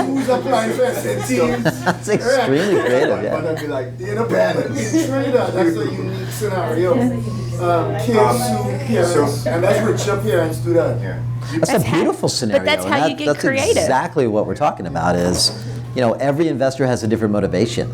who's applying for SATs. That's extremely creative, yeah. I'd be like, You know, but in Trinidad, that's a unique scenario. Kids who parents, and that's richer parents do that. That's a beautiful scenario. that's and how you get creative. That's exactly what we're talking about is, you know, every investor has a different motivation.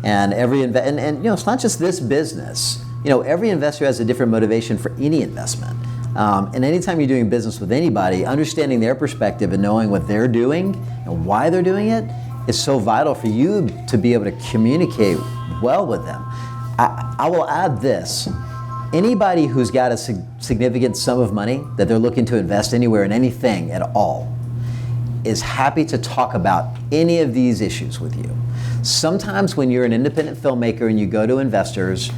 And and you know, it's not just this business. You know, every investor has a different motivation for any investment. And anytime you're doing business with anybody, understanding their perspective and knowing what they're doing and why they're doing it is so vital for you to be able to communicate well with them. I will add this. Anybody who's got a significant sum of money that they're looking to invest anywhere in anything at all is happy to talk about any of these issues with you. Sometimes when you're an independent filmmaker and you go to investors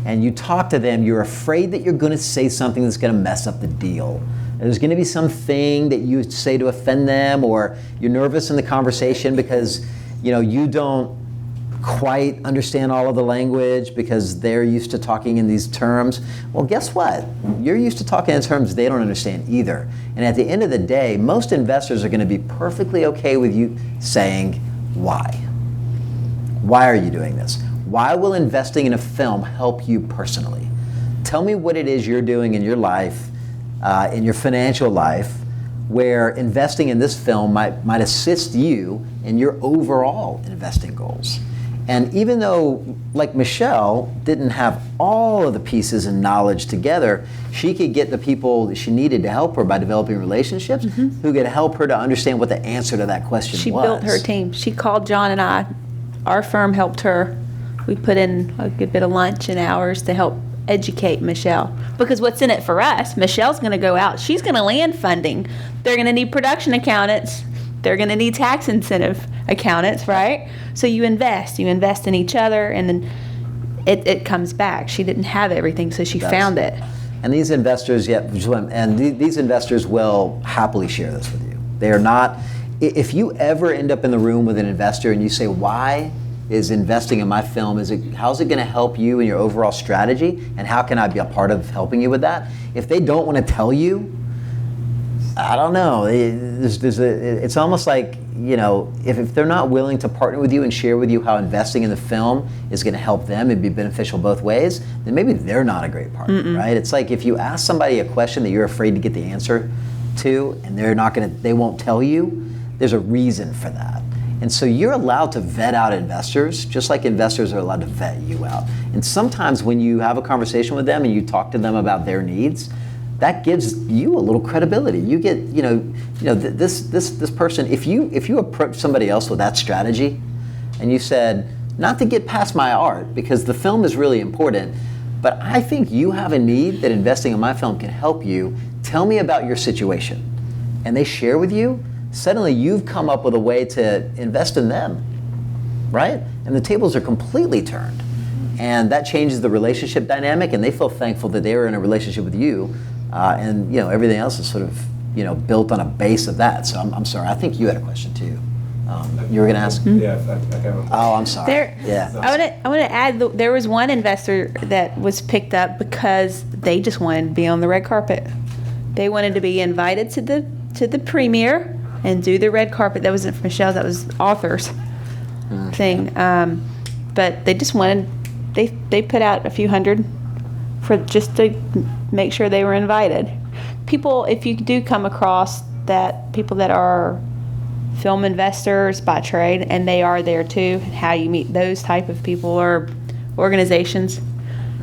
and you talk to them, you're afraid that you're going to say something that's going to mess up the deal. There's going to be something that you say to offend them, or you're nervous in the conversation because you don't quite understand all of the language because they're used to talking in these terms. Well, guess what? You're used to talking in terms they don't understand either. And at the end of the day, most investors are going to be perfectly okay with you saying, why? Why are you doing this? Why will investing in a film help you personally? Tell me what it is you're doing in your life, in your financial life, where investing in this film might assist you in your overall investing goals. And even though, like Michelle, didn't have all of the pieces and knowledge together, she could get the people that she needed to help her by developing relationships who could help her to understand what the answer to that question She was. built her team. She called John and I. Our firm helped her. We put in a good bit of lunch and hours to help educate Michelle. Because what's in it for us, Michelle's going to go out. She's going to land funding. They're going to need production accountants. They're going to need tax incentive accountants, right? So you invest in each other, and then it comes back. She didn't have everything, so she found it. And these investors, these investors will happily share this with you. They are not, if you ever end up in the room with an investor and you say, why is investing in my film, how's it going to help you in your overall strategy, and how can I be a part of helping you with that? If they don't want to tell you, I don't know. It's almost like, if they're not willing to partner with you and share with you how investing in the film is going to help them and be beneficial both ways, then maybe they're not a great partner, right? It's like if you ask somebody a question that you're afraid to get the answer to, and they won't tell you, there's a reason for that. And so you're allowed to vet out investors, just like investors are allowed to vet you out. And sometimes when you have a conversation with them and you talk to them about their needs, that gives you a little credibility. You get, this person. If you approach somebody else with that strategy, and you said, not to get past my art because the film is really important, but I think you have a need that investing in my film can help you. Tell me about your situation, and they share with you. Suddenly, you've come up with a way to invest in them, right? And the tables are completely turned, and that changes the relationship dynamic, and they feel thankful that they were in a relationship with you. and everything else is sort of built on a base of that. So I'm sorry. I think you had a question too. You were going to ask? Yeah, I can. Oh, I'm sorry. There, Yeah. I want to add. There was one investor that was picked up because they just wanted to be on the red carpet. They wanted to be invited to the premiere and do the red carpet. That wasn't for Michelle's. That was Arthur's thing. But they just wanted. They put out a few hundred for just to make sure they were invited. People, if you do come across that, people that are film investors by trade, and they are there too, how you meet those type of people or organizations,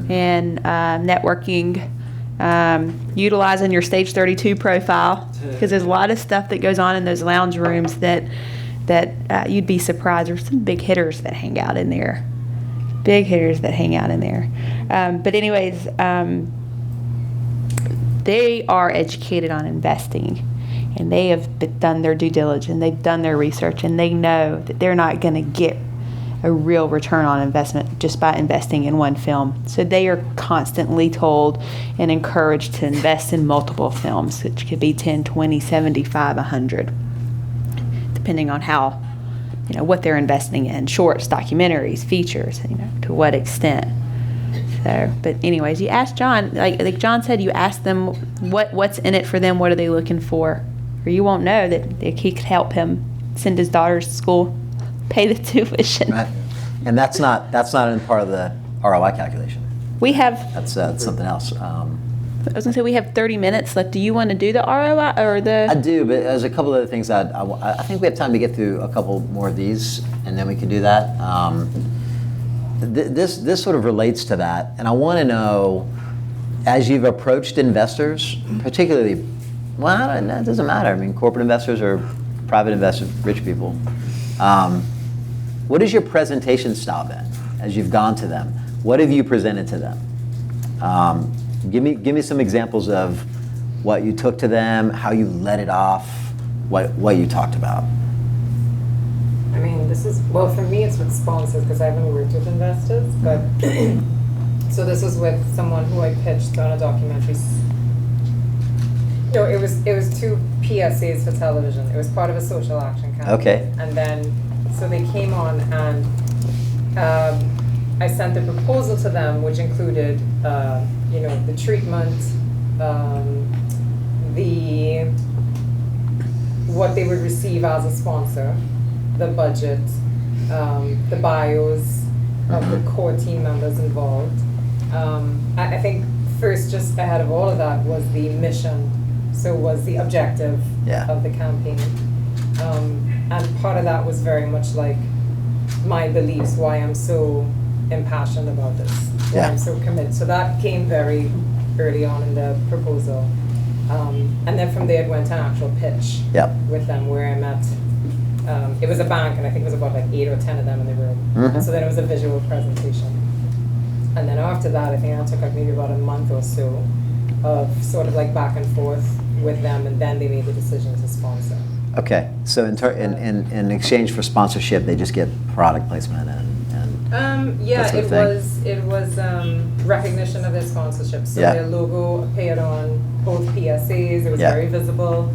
and networking, utilizing your Stage 32 profile, because there's a lot of stuff that goes on in those lounge rooms that you'd be surprised. There's some big hitters that hang out in there. But anyways, they are educated on investing, and they have done their due diligence, they've done their research, and they know that they're not going to get a real return on investment just by investing in one film. So they are constantly told and encouraged to invest in multiple films, which could be 10, 20, 75, 100, depending on how, what they're investing in, shorts, documentaries, features, to what extent. So, but anyways, you asked John, like John said, you asked them what's in it for them, what are they looking for, or you won't know that he could help him send his daughters to school, pay the tuition. Right. And that's not in part of the ROI calculation. We have, That's something else. I was gonna say, we have 30 minutes left. Do you want to do the ROI or the? I do, but there's a couple other things I think we have time to get through a couple more of these, and then we can do that. This sort of relates to that, and I want to know, as you've approached investors, particularly, well, it doesn't matter. I mean, corporate investors or private investors, rich people. What has your presentation style been as you've gone to them? What have you presented to them? Give me some examples of what you took to them, how you let it off, what you talked about. I mean, well, for me, it's with sponsors because I haven't worked with investors, but so this was with someone who I pitched on a documentary. No, it was 2 PSAs for television. It was part of a social action campaign. Okay. And then, so they came on, and I sent the proposal to them, which included, the treatment, what they would receive as a sponsor, the budget, the bios of the core team members involved. I think first, just ahead of all of that, was the mission. So was the objective of the campaign. And part of that was very much like my beliefs, why I'm so impassioned about this, why I'm so committed. So that came very early on in the proposal. And then from there it went to an actual pitch with them, where I met, it was a bank, and I think it was about like 8 or 10 of them in the room. And so then it was a visual presentation. And then after that, I think that took like maybe about a month or so of sort of like back and forth with them, and then they made the decision to sponsor. Okay, so in exchange for sponsorship, they just get product placement and that sort of thing? It was recognition of their sponsorship. So their logo appeared on both PSAs. It was very visible.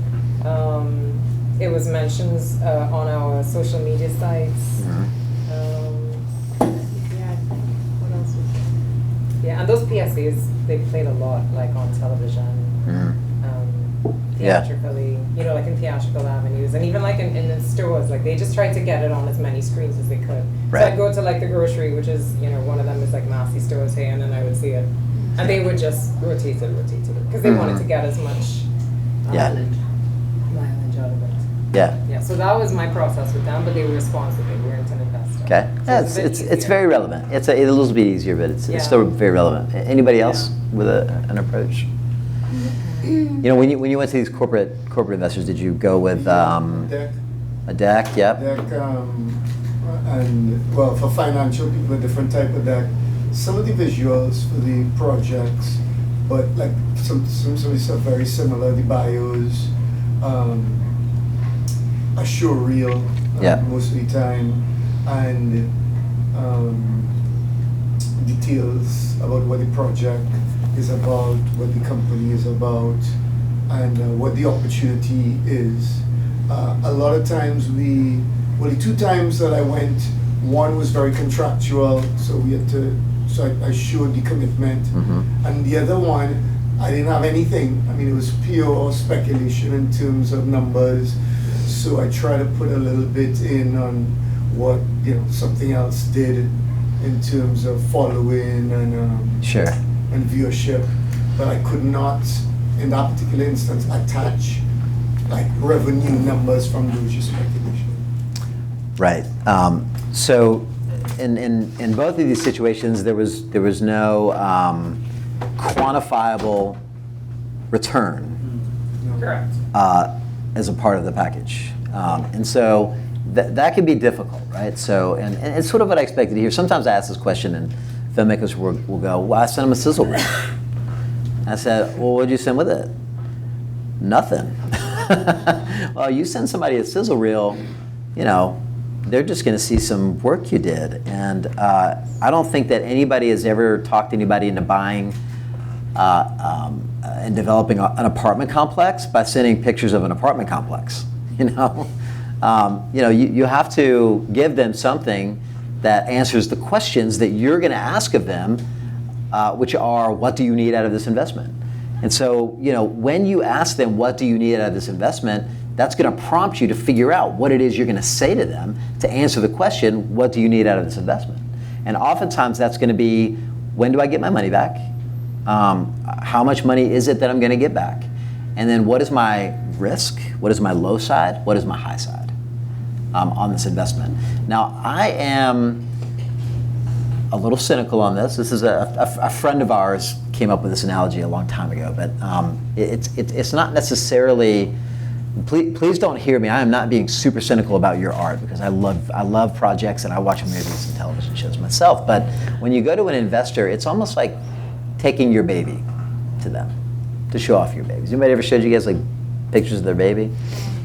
It was mentions on our social media sites. What else was there? Yeah, and those PSAs, they played a lot, like on television. Theatrically, like in theatrical avenues, and even like in the stores, like they just tried to get it on as many screens as they could. Right. So I'd go to like the grocery, which is, one of them is like Massey Stores here, and then I would see it, and they would just rotate it, because they wanted to get as much mileage out of it. Yeah, so that was my process with them, but they were sponsored, they weren't an investor. Okay, So it's very relevant. It's a little bit easier, but it's still very relevant. Anybody else with an approach? When you went to these corporate investors, did you go with Deck. a deck? Yep. Deck, and well, for financial people, a different type of deck. Some of the visuals for the projects, but like some stuff very similar. The bios, a show reel most of the time, and details about what the project is about, what the company is about, and what the opportunity is. A lot of times the 2 times that I went, one was very contractual, so I showed the commitment. And the other one, I didn't have anything. I mean, it was pure speculation in terms of numbers. So I try to put a little bit in on what, something else did in terms of following and Sure. and viewership, but I could not, in that particular instance, attach like revenue numbers from those just speculation. Right. So in both of these situations, there was no quantifiable return Correct. as a part of the package, and so that can be difficult, right? So and it's sort of what I expected to hear. Sometimes I ask this question, and filmmakers will go, "Well, I sent them a sizzle reel." I said, "Well, what'd you send with it?" "Nothing." Well, you send somebody a sizzle reel, they're just going to see some work you did. And I don't think that anybody has ever talked anybody into buying and developing an apartment complex by sending pictures of an apartment complex. You have to give them something that answers the questions that you're going to ask of them, which are, what do you need out of this investment? And so, when you ask them, what do you need out of this investment, that's going to prompt you to figure out what it is you're going to say to them to answer the question, what do you need out of this investment? And oftentimes that's going to be, when do I get my money back? How much money is it that I'm going to get back? And then what is my risk? What is my low side? What is my high side on this investment? Now, I am a little cynical on this. This is a friend of ours came up with this analogy a long time ago, but it's not necessarily. Please don't hear me. I am not being super cynical about your art, because I love projects and I watch movies and television shows myself. But when you go to an investor, it's almost like taking your baby to them to show off your babies. Anybody ever showed you guys like pictures of their baby,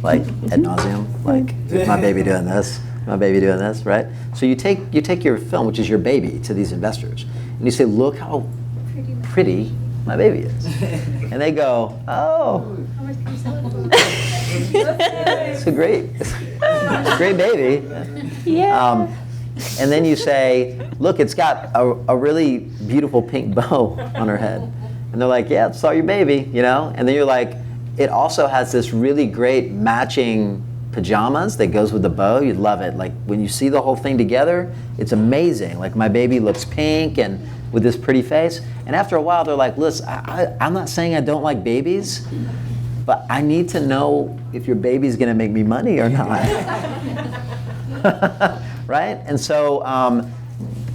like ad nauseum? Like, my baby doing this, my baby doing this, right? So you take your film, which is your baby, to these investors, and you say, look how pretty my baby is, and they go, oh. It's a great baby. Yeah. And then you say, look, it's got a really beautiful pink bow on her head. And they're like, yeah, it's all your baby, And then you're like, it also has this really great matching pajamas that goes with the bow. You'd love it. Like, when you see the whole thing together, it's amazing. Like, my baby looks pink and with this pretty face. And after a while, they're like, listen, I'm not saying I don't like babies, but I need to know if your baby's going to make me money or not. Right? And so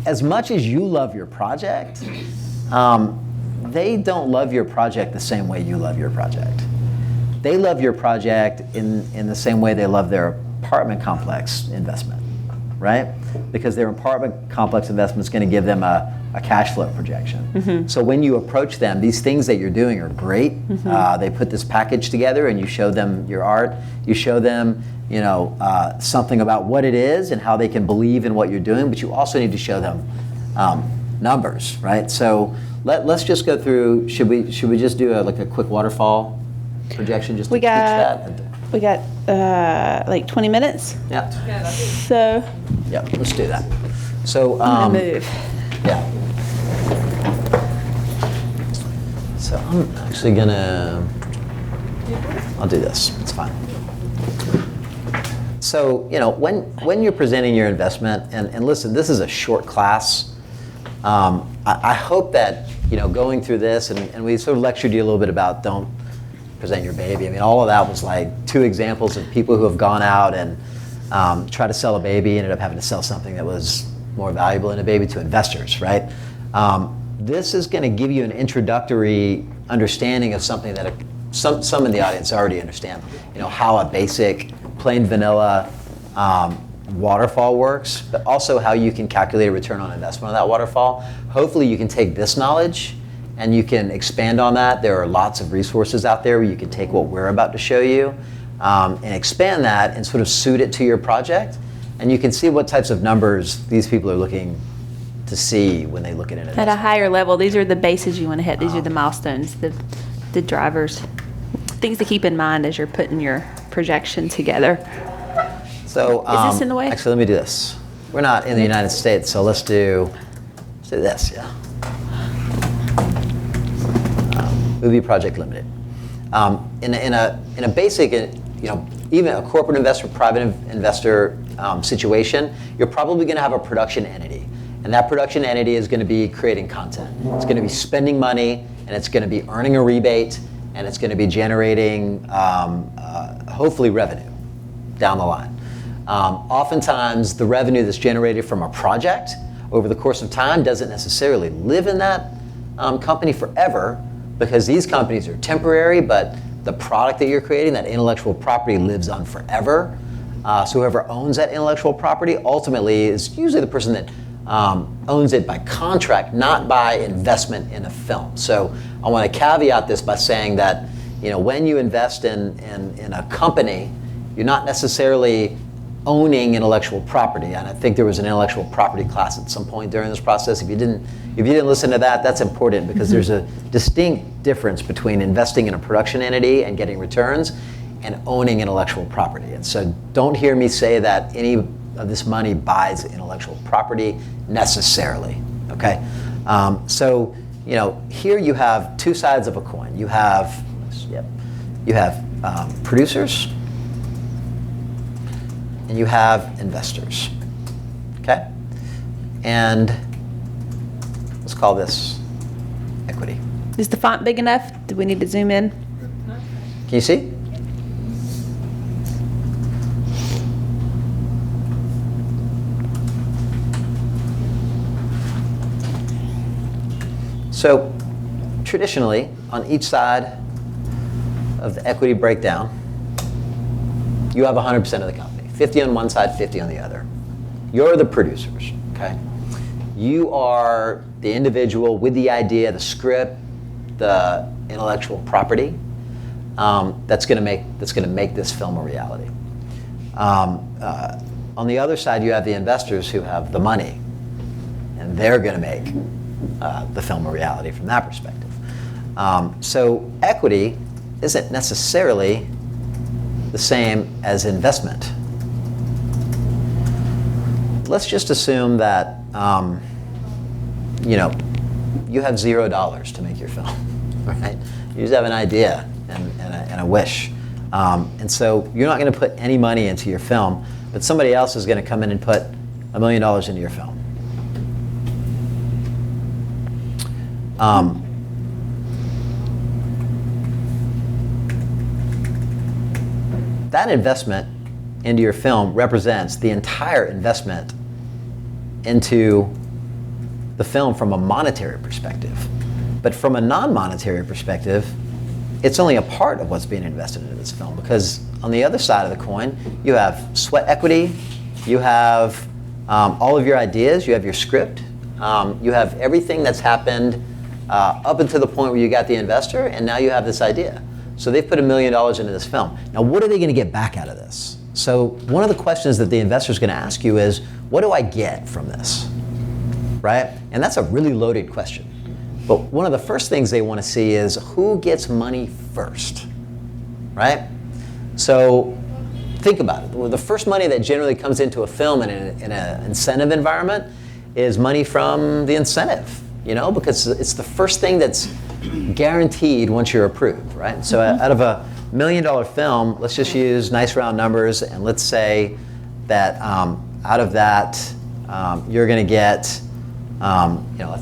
as much as you love your project, they don't love your project the same way you love your project. They love your project in the same way they love their apartment complex investment, right? Because their apartment complex investment is going to give them a cash flow projection. Mm-hmm. So when you approach them, these things that you're doing are great. Mm-hmm. They put this package together and you show them your art. You show them, something about what it is and how they can believe in what you're doing, but you also need to show them numbers, right? So let's just go through, should we just do a quick waterfall projection just to teach that? We got like 20 minutes. Yeah. Yeah, that's it. So Yeah, let's do that. So I'm gonna move. yeah. So I'm actually I'll do this. It's fine. So, when you're presenting your investment, and listen, this is a short class. I hope that, going through this, and we sort of lectured you a little bit about don't present your baby. I mean, all of that was like 2 examples of people who have gone out and tried to sell a baby, ended up having to sell something that was more valuable than a baby to investors, right? This is going to give you an introductory understanding of something that some in the audience already understand. How a basic, plain vanilla waterfall works, but also how you can calculate a return on investment on that waterfall. Hopefully you can take this knowledge and you can expand on that. There are lots of resources out there where you can take what we're about to show you and expand that and sort of suit it to your project. And you can see what types of numbers these people are looking to see when they look at it. At a higher level, these are the bases you want to hit. These are the milestones, the drivers, things to keep in mind as you're putting your projection together. So, Is this in the way? Actually, let me do this. We're not in the United States, so let's do this, yeah. Movie Project Limited. In a basic, even a corporate investor, private investor situation, you're probably going to have a production entity. And that production entity is going to be creating content. It's going to be spending money, and it's going to be earning a rebate, and it's going to be generating, hopefully, revenue down the line. Oftentimes, the revenue that's generated from a project over the course of time doesn't necessarily live in that company forever, because these companies are temporary, but the product that you're creating, that intellectual property, lives on forever. So whoever owns that intellectual property ultimately is usually the person that owns it by contract, not by investment in a film. So I want to caveat this by saying that when you invest in a company, you're not necessarily owning intellectual property. And I think there was an intellectual property class at some point during this process. If you didn't listen to that, that's important, because there's a distinct difference between investing in a production entity and getting returns and owning intellectual property. And so don't hear me say that any of this money buys intellectual property necessarily, okay? So here you have two sides of a coin. You have producers, and you have investors, okay? And let's call this equity. Is the font big enough? Do we need to zoom in? Can you see? So traditionally, on each side of the equity breakdown, you have 100% of the company. 50 on one side, 50 on the other. You're the producers, okay? You are the individual with the idea, the script, the intellectual property that's going to make this film a reality. On the other side, you have the investors who have the money, and they're going to make the film a reality from that perspective. So equity isn't necessarily the same as investment. Let's just assume that you have $0 to make your film, right? You just have an idea and a wish. And so you're not going to put any money into your film, but somebody else is going to come in and put $1 million into your film. That investment into your film represents the entire investment into the film from a monetary perspective. But from a non-monetary perspective, it's only a part of what's being invested into this film, because on the other side of the coin, you have sweat equity, you have all of your ideas, you have your script, you have everything that's happened up until the point where you got the investor, and now you have this idea. So they've put $1 million into this film. Now, what are they going to get back out of this? So one of the questions that the investor is going to ask you is, what do I get from this? Right? And that's a really loaded question. But one of the first things they want to see is who gets money first, right? So think about it. Well, the first money that generally comes into a film in an incentive environment is money from the incentive, because it's the first thing that's guaranteed once you're approved, right? So out of $1 million film, let's just use nice round numbers, and let's say that out of that, you're going to get a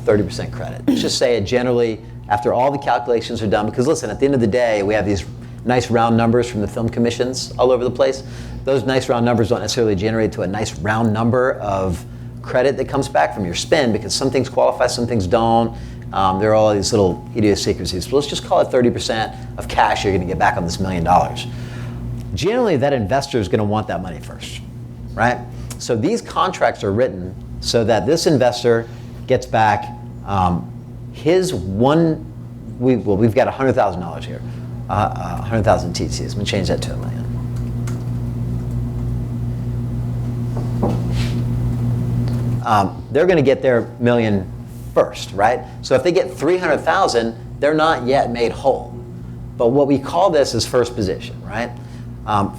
30% credit. Let's just say it generally, after all the calculations are done, because listen, at the end of the day, we have these nice round numbers from the film commissions all over the place. Those nice round numbers don't necessarily generate to a nice round number of credit that comes back from your spend, because some things qualify, some things don't. There are all these little idiosyncrasies. So let's just call it 30% of cash you're going to get back on this $1 million. Generally, that investor is going to want that money first, right? So these contracts are written so that this investor gets back his one. We've got $100,000 here, 100,000 TTCs. I'm going to change that to $1 million. they're going to get their million first, right? So if they get 300,000, they're not yet made whole. But what we call this is first position, right?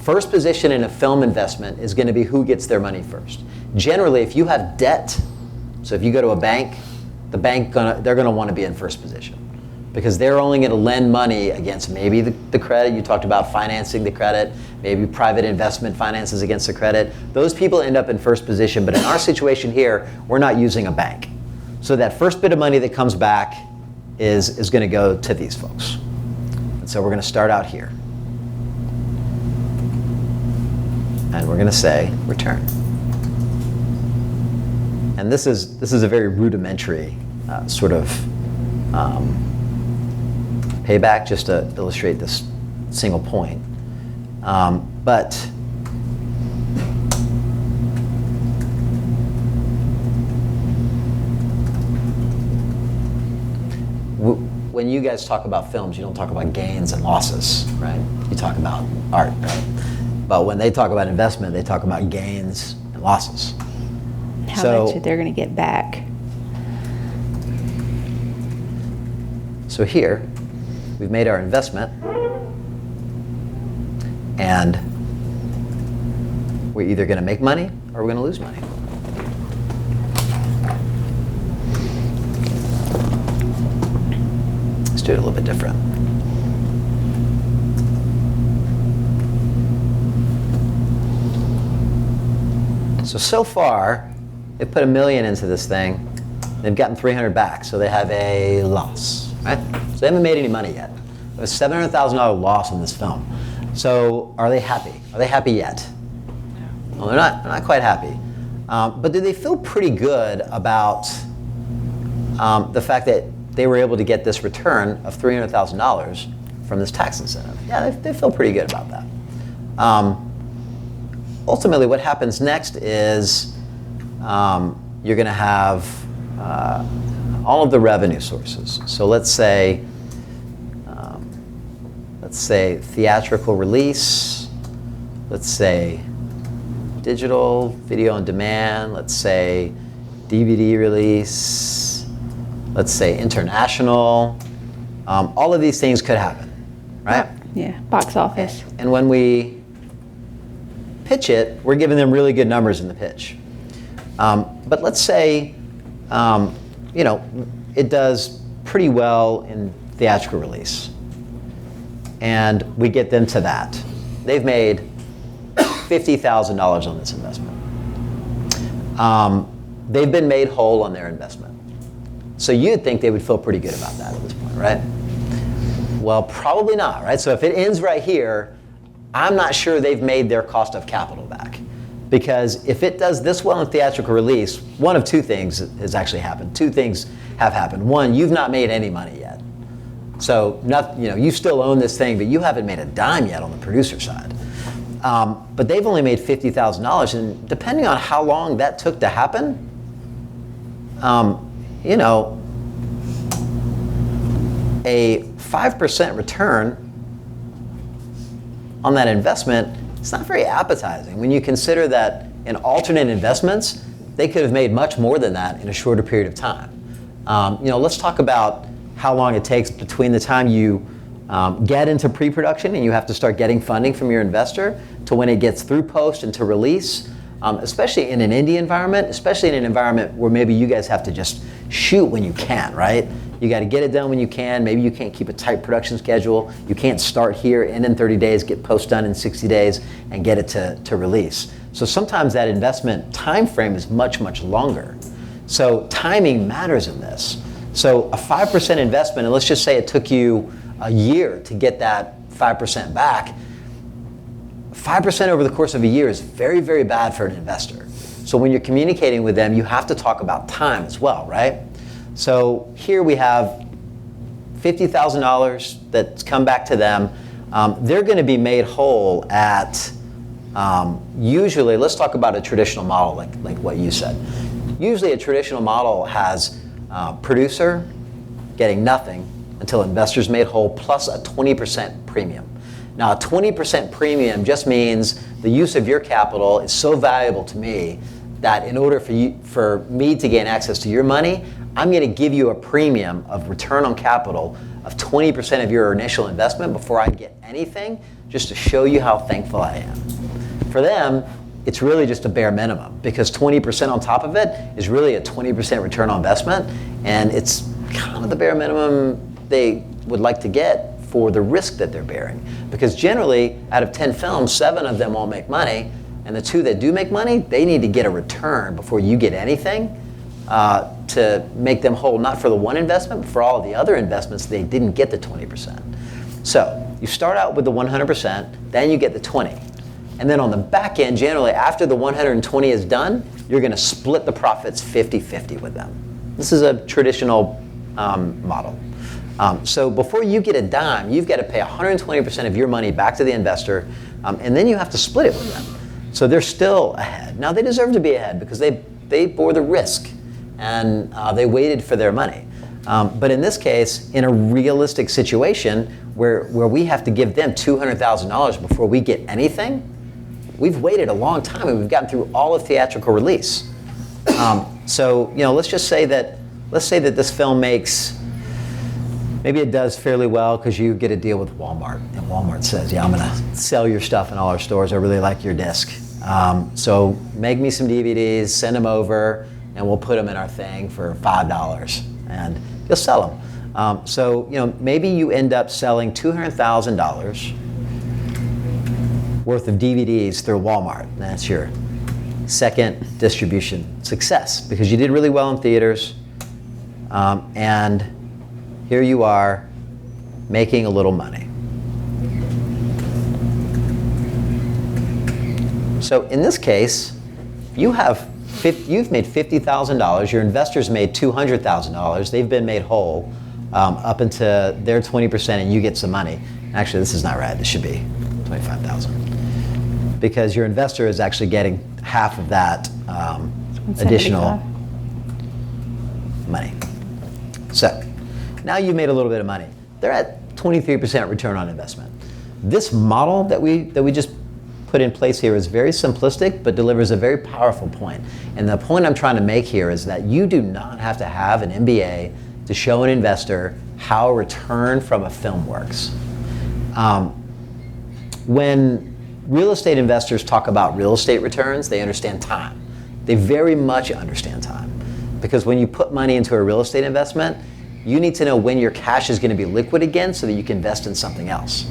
First position in a film investment is going to be who gets their money first. Generally, if you have debt, so if you go to a bank, they're going to want to be in first position because they're only going to lend money against maybe the credit. You talked about financing the credit, maybe private investment finances against the credit. Those people end up in first position, but in our situation here, we're not using a bank. So that first bit of money that comes back is going to go to these folks. And so we're going to start out here. And we're going to say return. And this is a very rudimentary sort of payback, just to illustrate this single point. But when you guys talk about films, you don't talk about gains and losses, right? You talk about art, right? But when they talk about investment, they talk about gains and losses. How much they're going to get back. So here, we've made our investment, and we're either going to make money or we're going to lose money. Let's do it a little bit different. So far, they've put $1 million into this thing. They've gotten 300 back, so they have a loss, right? So they haven't made any money yet. There's a $700,000 loss on this film. So are they happy? Are they happy yet? Well, they're not quite happy. But do they feel pretty good about the fact that they were able to get this return of $300,000 from this tax incentive? Yeah, they feel pretty good about that. Ultimately, what happens next is you're going to have all of the revenue sources. So let's say theatrical release. Let's say digital video on demand. Let's say DVD release. Let's say international. All of these things could happen, right? Yeah, box office. And when we pitch it, we're giving them really good numbers in the pitch. But let's say, it does pretty well in theatrical release. And we get them to that. They've made $50,000 on this investment. They've been made whole on their investment. So you'd think they would feel pretty good about that at this point, right? Well, probably not, right? So if it ends right here, I'm not sure they've made their cost of capital back. Because if it does this well in theatrical release, one of two things has actually happened. Two things have happened. One, you've not made any money yet. So you still own this thing, but you haven't made a dime yet on the producer side. But they've only made $50,000, and depending on how long that took to happen, a 5% return on that investment, it's not very appetizing when you consider that in alternate investments, they could have made much more than that in a shorter period of time. Let's talk about how long it takes between the time you get into pre-production and you have to start getting funding from your investor to when it gets through post and to release, especially in an indie environment, especially in an environment where maybe you guys have to just shoot when you can, right? You got to get it done when you can. Maybe you can't keep a tight production schedule. You can't start here, end in 30 days, get post done in 60 days, and get it to release. So sometimes that investment time frame is much, much longer. So timing matters in this. So a 5% investment, and let's just say it took you a year to get that 5% back, 5% over the course of a year is very, very bad for an investor. So when you're communicating with them, you have to talk about time as well, right? So here we have $50,000 that's come back to them. They're going to be made whole at usually, let's talk about a traditional model like what you said. Usually a traditional model has producer getting nothing until investor's made whole plus a 20% premium. Now a 20% premium just means the use of your capital is so valuable to me that in order for me to gain access to your money, I'm going to give you a premium of return on capital of 20% of your initial investment before I get anything, just to show you how thankful I am. For them, it's really just a bare minimum, because 20% on top of it is really a 20% return on investment, and it's kind of the bare minimum they would like to get for the risk that they're bearing. Because generally, out of 10 films, 7 of them won't make money, and the 2 that do make money, they need to get a return before you get anything to make them whole, not for the one investment, but for all of the other investments they didn't get the 20%. So you start out with the 100%, then you get the 20. And then on the back end, generally, after the 120 is done, you're going to split the profits 50-50 with them. This is a traditional model. So before you get a dime, you've got to pay 120% of your money back to the investor, and then you have to split it with them. So they're still ahead. Now, they deserve to be ahead because they bore the risk, and they waited for their money. But in this case, in a realistic situation where we have to give them $200,000 before we get anything, we've waited a long time, and we've gotten through all of theatrical release. So let's say that this film makes, maybe it does fairly well because you get a deal with Walmart, and Walmart says, yeah, I'm going to sell your stuff in all our stores. I really like your disc. So make me some DVDs, send them over, and we'll put them in our thing for $5, and you'll sell them. So maybe you end up selling $200,000 worth of DVDs through Walmart. That's your second distribution success, because you did really well in theaters, and here you are making a little money. So in this case, you've made $50,000, your investors made $200,000, they've been made whole up into their 20%, and you get some money. Actually, this is not right, this should be $25,000, because your investor is actually getting half of that additional money. So now you've made a little bit of money. They're at 23% return on investment. This model that we just put in place here is very simplistic, but delivers a very powerful point. And the point I'm trying to make here is that you do not have to have an MBA to show an investor how a return from a film works. When real estate investors talk about real estate returns, they understand time. They very much understand time. Because when you put money into a real estate investment, you need to know when your cash is going to be liquid again so that you can invest in something else.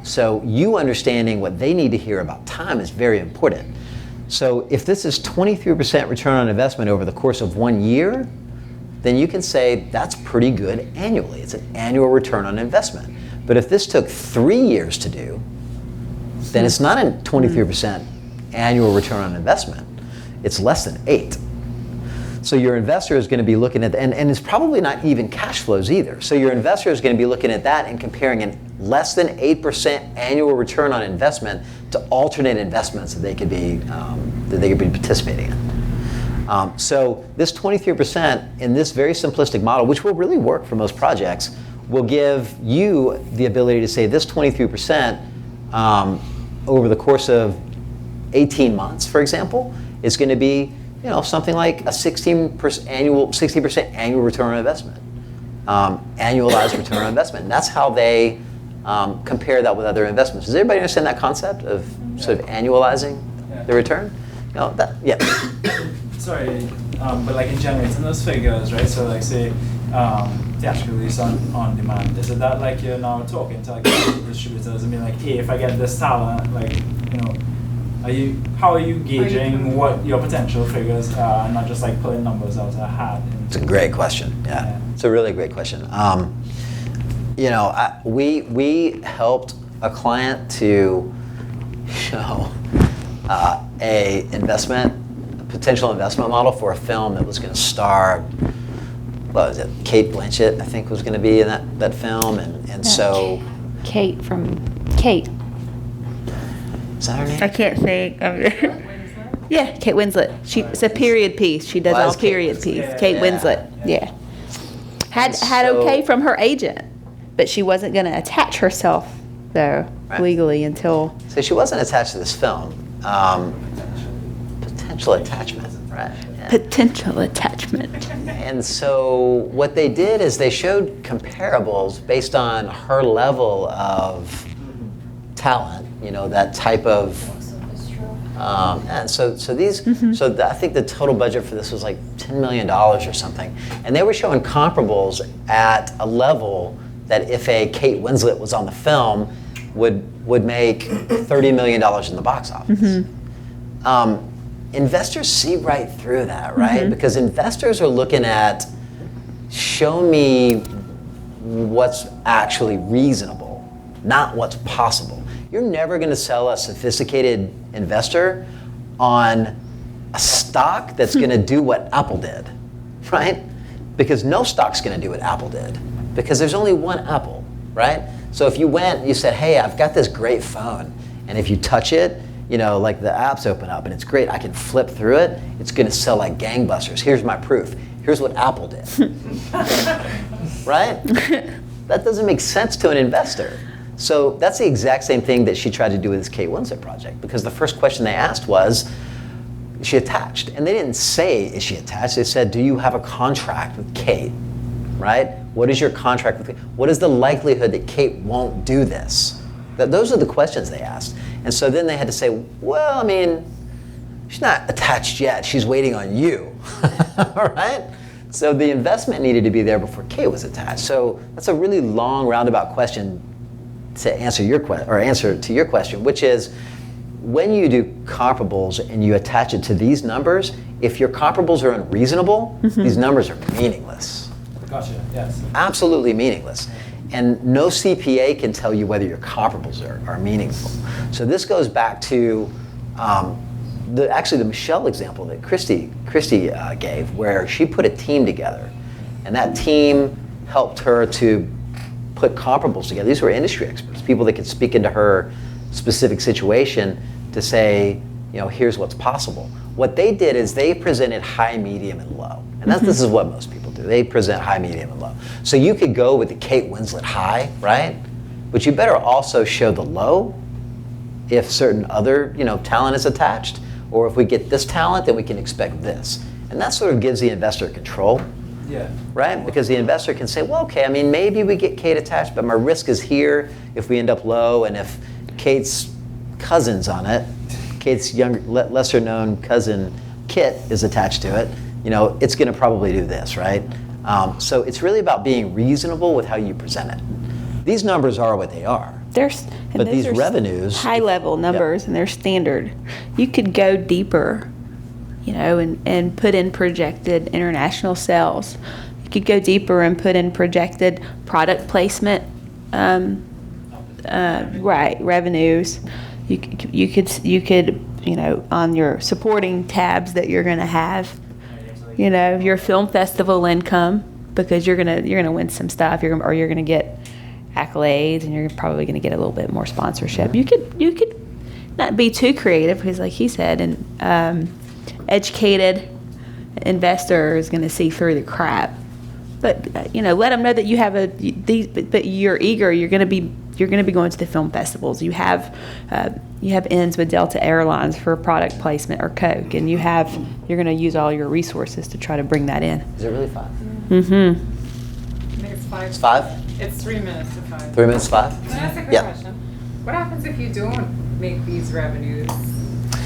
So you understanding what they need to hear about time is very important. So if this is 23% return on investment over the course of 1 year, then you can say that's pretty good annually. It's an annual return on investment. But if this took 3 years to do, then it's not a 23% annual return on investment. It's less than 8. So your investor is going to be looking at, and it's probably not even cash flows either. So your investor is going to be looking at that and comparing a less than 8% annual return on investment to alternate investments that they could be participating in. So this 23% in this very simplistic model, which will really work for most projects, will give you the ability to say this 23% over the course of 18 months, for example, is going to be something like a 60% annual return on investment, annualized return on investment. And that's how they compare that with other investments. Does everybody understand that concept of sort of annualizing the return? Sorry, but like in generating those figures, right? So like say theatrical release on demand. Is it that like you're now talking to like distributors and being like, hey, if I get this talent, like how are you gauging what your potential figures are, and not just like pulling numbers out of a hat? It's a great question. Yeah, it's a really great question. We helped a client to show a potential investment model for a film that was going to star, what was it, Kate Blanchett, I think, was going to be in that film, and so Kate. Is that her name? I can't say. Yeah, Kate Winslet. It's a period piece. She does all period piece. Kate Winslet. Yeah. Had okay from her agent, but she wasn't going to attach herself though legally until. So she wasn't attached to this film. potential attachment, right? Yeah. Potential attachment. And so what they did is they showed comparables based on her level of talent, you know, that type of. And so these, I think the total budget for this was like $10 million or something, and they were showing comparables at a level that if a Kate Winslet was on the film, would make $30 million in the box office. Investors see right through that, right? Because investors are looking at, show me what's actually reasonable, not what's possible. You're never going to sell a sophisticated investor on a stock that's going to do what Apple did, right? Because no stock's going to do what Apple did, because there's only one Apple, right? So if you went and you said, hey, I've got this great phone, and if you touch it, you know, like the apps open up and it's great, I can flip through it, it's going to sell like gangbusters. Here's my proof. Here's what Apple did. Right? That doesn't make sense to an investor. So that's the exact same thing that she tried to do with this Kate Winslet project, because the first question they asked was, is she attached? And they didn't say, is she attached? They said, do you have a contract with Kate? Right? What is your contract with Kate? What is the likelihood that Kate won't do this? Those are the questions they asked. And so then they had to say, well, I mean, she's not attached yet. She's waiting on you. All right? So the investment needed to be there before Kate was attached. So that's a really long roundabout question to answer to your question, which is, when you do comparables and you attach it to these numbers, if your comparables are unreasonable, these numbers are meaningless. Gotcha, yes. Absolutely meaningless. And no CPA can tell you whether your comparables are meaningful. So this goes back to the Michelle example that Christy gave, where she put a team together, and that team helped her to put comparables together. These were industry experts, people that could speak into her specific situation to say, you know, here's what's possible. What they did is they presented high, medium, and low. And this is what most people do. They present high, medium, and low. So you could go with the Kate Winslet high, right? But you better also show the low if certain other, you know, talent is attached, or if we get this talent, then we can expect this. And that sort of gives the investor control. Yeah. Right? Because the investor can say, well, okay, I mean, maybe we get Kate attached, but my risk is here if we end up low, and if Kate's cousin's on it, Kate's younger, lesser known cousin, Kit, is attached to it, you know, it's going to probably do this, right? So it's really about being reasonable with how you present it. These numbers are what they are. But these revenues, high level numbers, and they're standard. You could go deeper, you know, and put in projected international sales. You could go deeper and put in projected product placement, revenues. You could, you know, on your supporting tabs that you're going to have, you know, your film festival income, because you're gonna win some stuff. You're gonna get accolades, and you're probably gonna get a little bit more sponsorship. You could not be too creative, because, like he said, an educated investor is gonna see through the crap. But you know, let them know that you have but you're eager. You're gonna be going to the film festivals. You have ends with Delta Airlines for product placement, or Coke, and you're going to use all your resources to try to bring that in. Is it really 5? I think it's 5. It's 5? It's 3 minutes to 5. 3 minutes 5? Can I ask a quick Yeah. question? What happens if you don't make these revenues?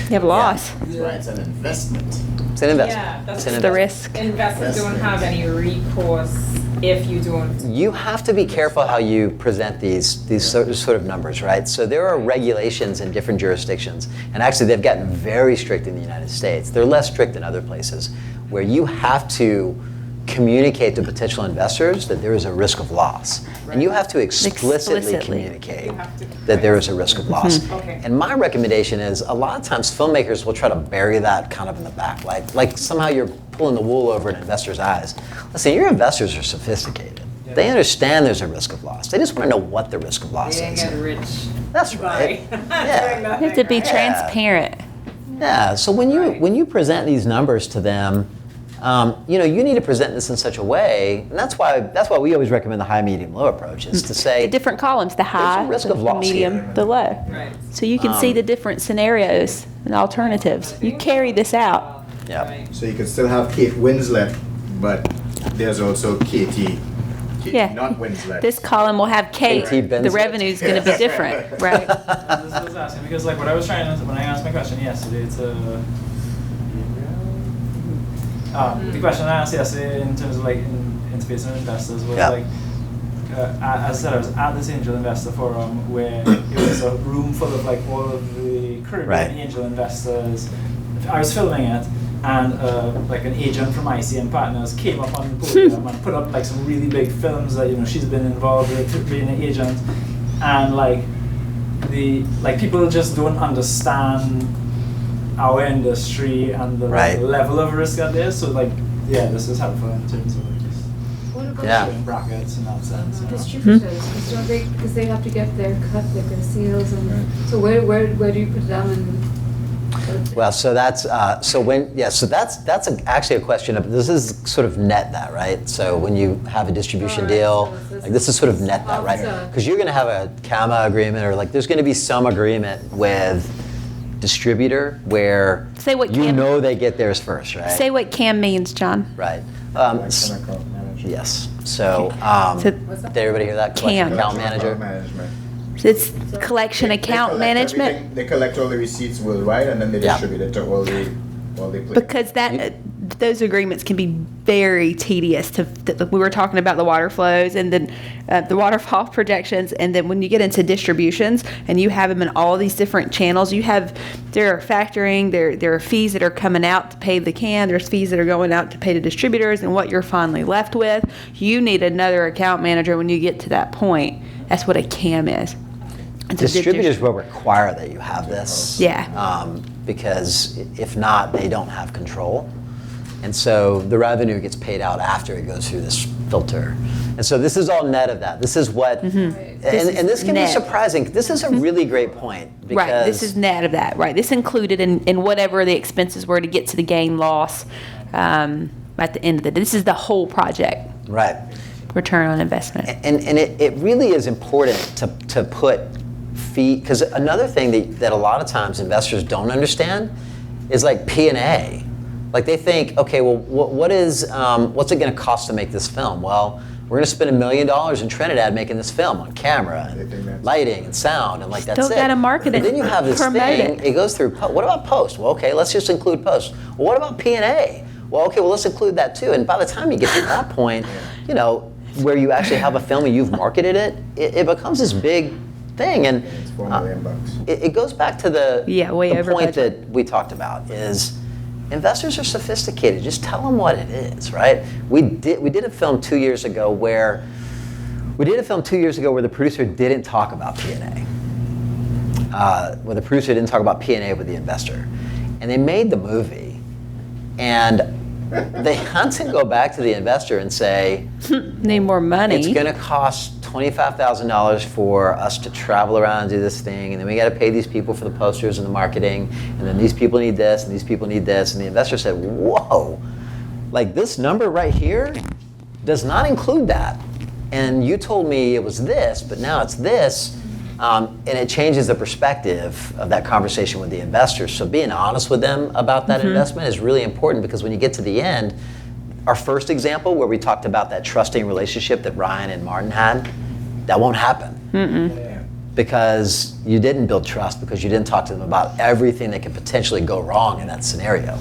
You have loss. That's why it's an investment. It's an investment. Yeah, that's It's an The investment. risk. Investors don't have any recourse if you don't. You have to be careful how you present these sort of numbers, right? So there are regulations in different jurisdictions, and actually they've gotten very strict in the United States. They're less strict in other places, where you have to communicate to potential investors that there is a risk of loss. And you have to explicitly communicate You have to. that there is a risk of loss. Okay. And my recommendation is, a lot of times filmmakers will try to bury that kind of in the back, like somehow you're pulling the wool over an investor's eyes. Listen, your investors are sophisticated. They understand there's a risk of loss. They just want to know what the risk of loss They didn't is. get rich. That's right. by Yeah. doing You nothing, have to be right? transparent. Yeah, so when Right. you present these numbers to them, you know, you need to present this in such a way, and that's why we always recommend the high, medium, low approach, is to The say, different columns, the high, risk of the loss medium, here. the low. Right. So you can see the different scenarios and alternatives. You carry this out. Yeah. So you could still have Kate Winslet, but there's also Katie Yeah. not Winslet. This column will have Kate. KT The Benslet. revenue's going to be different, right? I was asking because like what I was trying to, when I asked my question yesterday to the question I asked yesterday in terms of like in space and investors was Yeah. like as I said, I was at this angel investor forum where it was a room full of like all of the Caribbean Right. angel investors. I was filming it, and like an agent from ICM Partners came up on the podium and put up like some really big films that she's been involved with being an agent, and like people just don't understand our industry and the Right. level of risk that there is. So like this is helpful in terms of like just What about Yeah. showing brackets in that sense. distributors? Because don't they? Because they have to get their cut, like their seals, and so where do you put them in? Well, so that's actually a question of, this is sort of net that, right? So when you have a distribution Alright, deal, so this like this is sort of is net that, right? also- Because you're going to have a CAMA agreement, or like there's going to be some agreement with distributor where Say what you CAM know they get theirs first, right? Say what CAM means, John. Right. Collection account manager. Yes. So, So did everybody hear that? CAM. Collection account Collection manager. account management. It's collection They account collect management. everything- They collect all the receipts worldwide and then they Yeah. distribute it to all the places. Because those agreements can be very tedious. We were talking about the water flows and then the waterfall projections, and then when you get into distributions and you have them in all these different channels, there are factoring, there are fees that are coming out to pay the CAN, there's fees that are going out to pay the distributors, and what you're finally left with, you need another account manager when you get to that point. That's what a CAM is. It's a Distributors will require that you have this. Yeah. Because if not, they don't have control. And so the revenue gets paid out after it goes through this filter. And so this is all net of that. This is what, and this can be net. surprising. This is a really great point. Because, Right, this is net of that, right? This included in whatever the expenses were to get to the gain loss at the end of this is the whole project, right. return on investment. And it really is important to put fee, because another thing that a lot of times investors don't understand is like P&A. Like they think, okay, well, what's it going to cost to make this film? Well, we're going to spend $1 million in Trinidad making this film on camera and lighting and sound, and like that's Still it. gotta market And it, then you have this promote thing. it. It goes through. What about post? Well, okay, let's just include post. Well, what about P&A? Well, okay, well let's include that too. And by the time you get to that point, where you actually have a film and you've marketed it becomes this big thing. And It's $4 million. it goes back to the way the over point budget. that we talked about is investors are sophisticated. Just tell them what it is, right? We did a film 2 years ago where the producer didn't talk about P&A. Where the producer didn't talk about P&A with the investor, and they made the movie, and they had to go back to the investor and say, Need more money. it's going to cost $25,000 for us to travel around and do this thing, and then we got to pay these people for the posters and the marketing, and then these people need this, and these people need this, and the investor said, whoa, like this number right here does not include that, and you told me it was this, but now it's this, and it changes the perspective of that conversation with the investors. So being honest with them about that investment is really important, because when you get to the end, our first example where we talked about that trusting relationship that Ryan and Martin had, that won't happen. Because you didn't build trust, because you didn't talk to them about everything that could potentially go wrong in that scenario.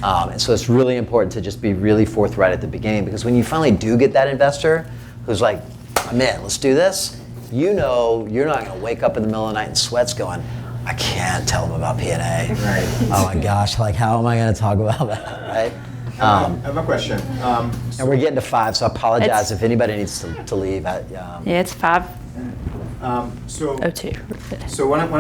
And so it's really important to just be really forthright at the beginning, because when you finally do get that investor who's like, I'm in, let's do this, you're not going to wake up in the middle of the night in sweats going, I can't tell them about P&A. Right. Oh my gosh, like how am I going to talk about that, right? I have a question. And we're getting to 5, so I apologize It's- if anybody needs to leave. Yeah, it's 5:02. So one of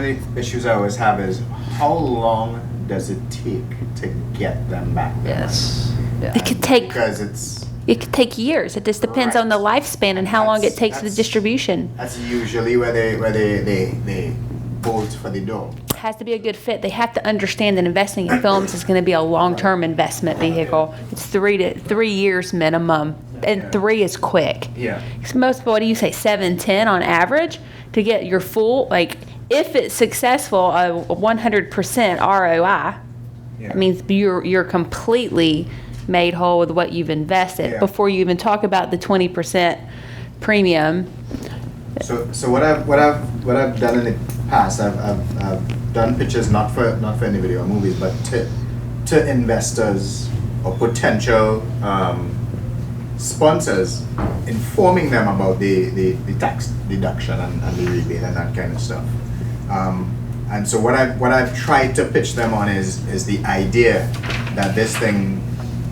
the issues I always have is how long does it take to get them back? Yes. Yeah. It could take Because It could take years. It just depends on the lifespan and how long it takes the That's- distribution. that's usually where they bolt for the door. It has to be a good fit. They have to understand that investing in films is going to be a long-term investment vehicle. It's 3 years minimum, and 3 is quick. Yeah. 'Cause most, what do you say, 7, 10 on average to get your full, like if it's successful, a 100% ROI. Yeah. That means you're completely made whole with what you've invested Yeah. before you even talk about the 20% premium. So what I've done in the past, I've done pitches not for any video or movies, but to investors or potential sponsors, informing them about the tax deduction and the rebate and that kind of stuff. And so what I've tried to pitch them on is the idea that this thing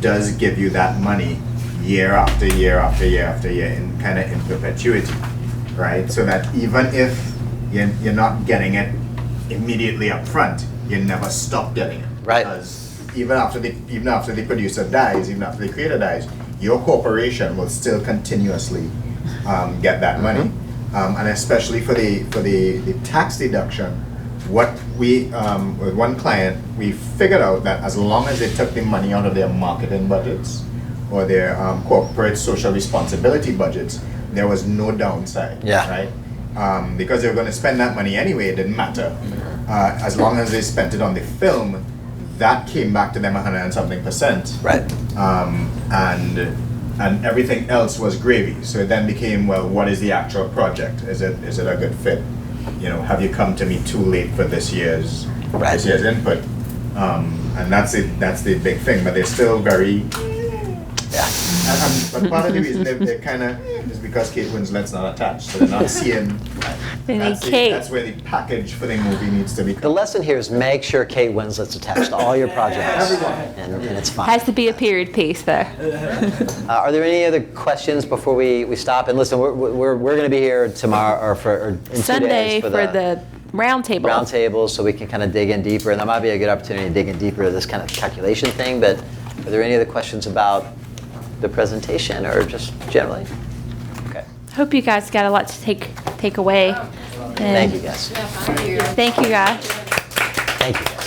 does give you that money year after year after year after year in kind of in perpetuity, right? So that even if you're not getting it immediately up front, you never stop getting it. Right. Because even after the producer dies, even after the creator dies, your corporation will still continuously get that money. And especially for the tax deduction, what we with one client, we figured out that as long as they took the money out of their marketing budgets or their corporate social responsibility budgets, there was no downside. Yeah. Right. Because they were going to spend that money anyway, it didn't matter. As long as they spent it on the film, that came back to them 100 and something %. Right. And everything else was gravy. So it then became, well, what is the actual project? Is it a good fit? You know, have you come to me too late for this year's input? And that's it. That's the big thing. But they're still very. Yeah. But part of the reason they're kind of is because Kate Winslet's not attached, so they're not seeing. They need Kate. That's where the package for the movie needs to be. The lesson here is make sure Kate Winslet's attached to all your projects, and it's fine. Has to be a period piece, though. Are there any other questions before we stop? And listen, we're going to be here tomorrow or in 2 Sunday days for the roundtable. roundtables, so we can kind of dig in deeper, and that might be a good opportunity to dig in deeper to this kind of calculation thing. But are there any other questions about the presentation or just generally? Okay. Hope you guys got a lot to take away. Thank you, guys. Thank you, guys. Thank you, guys.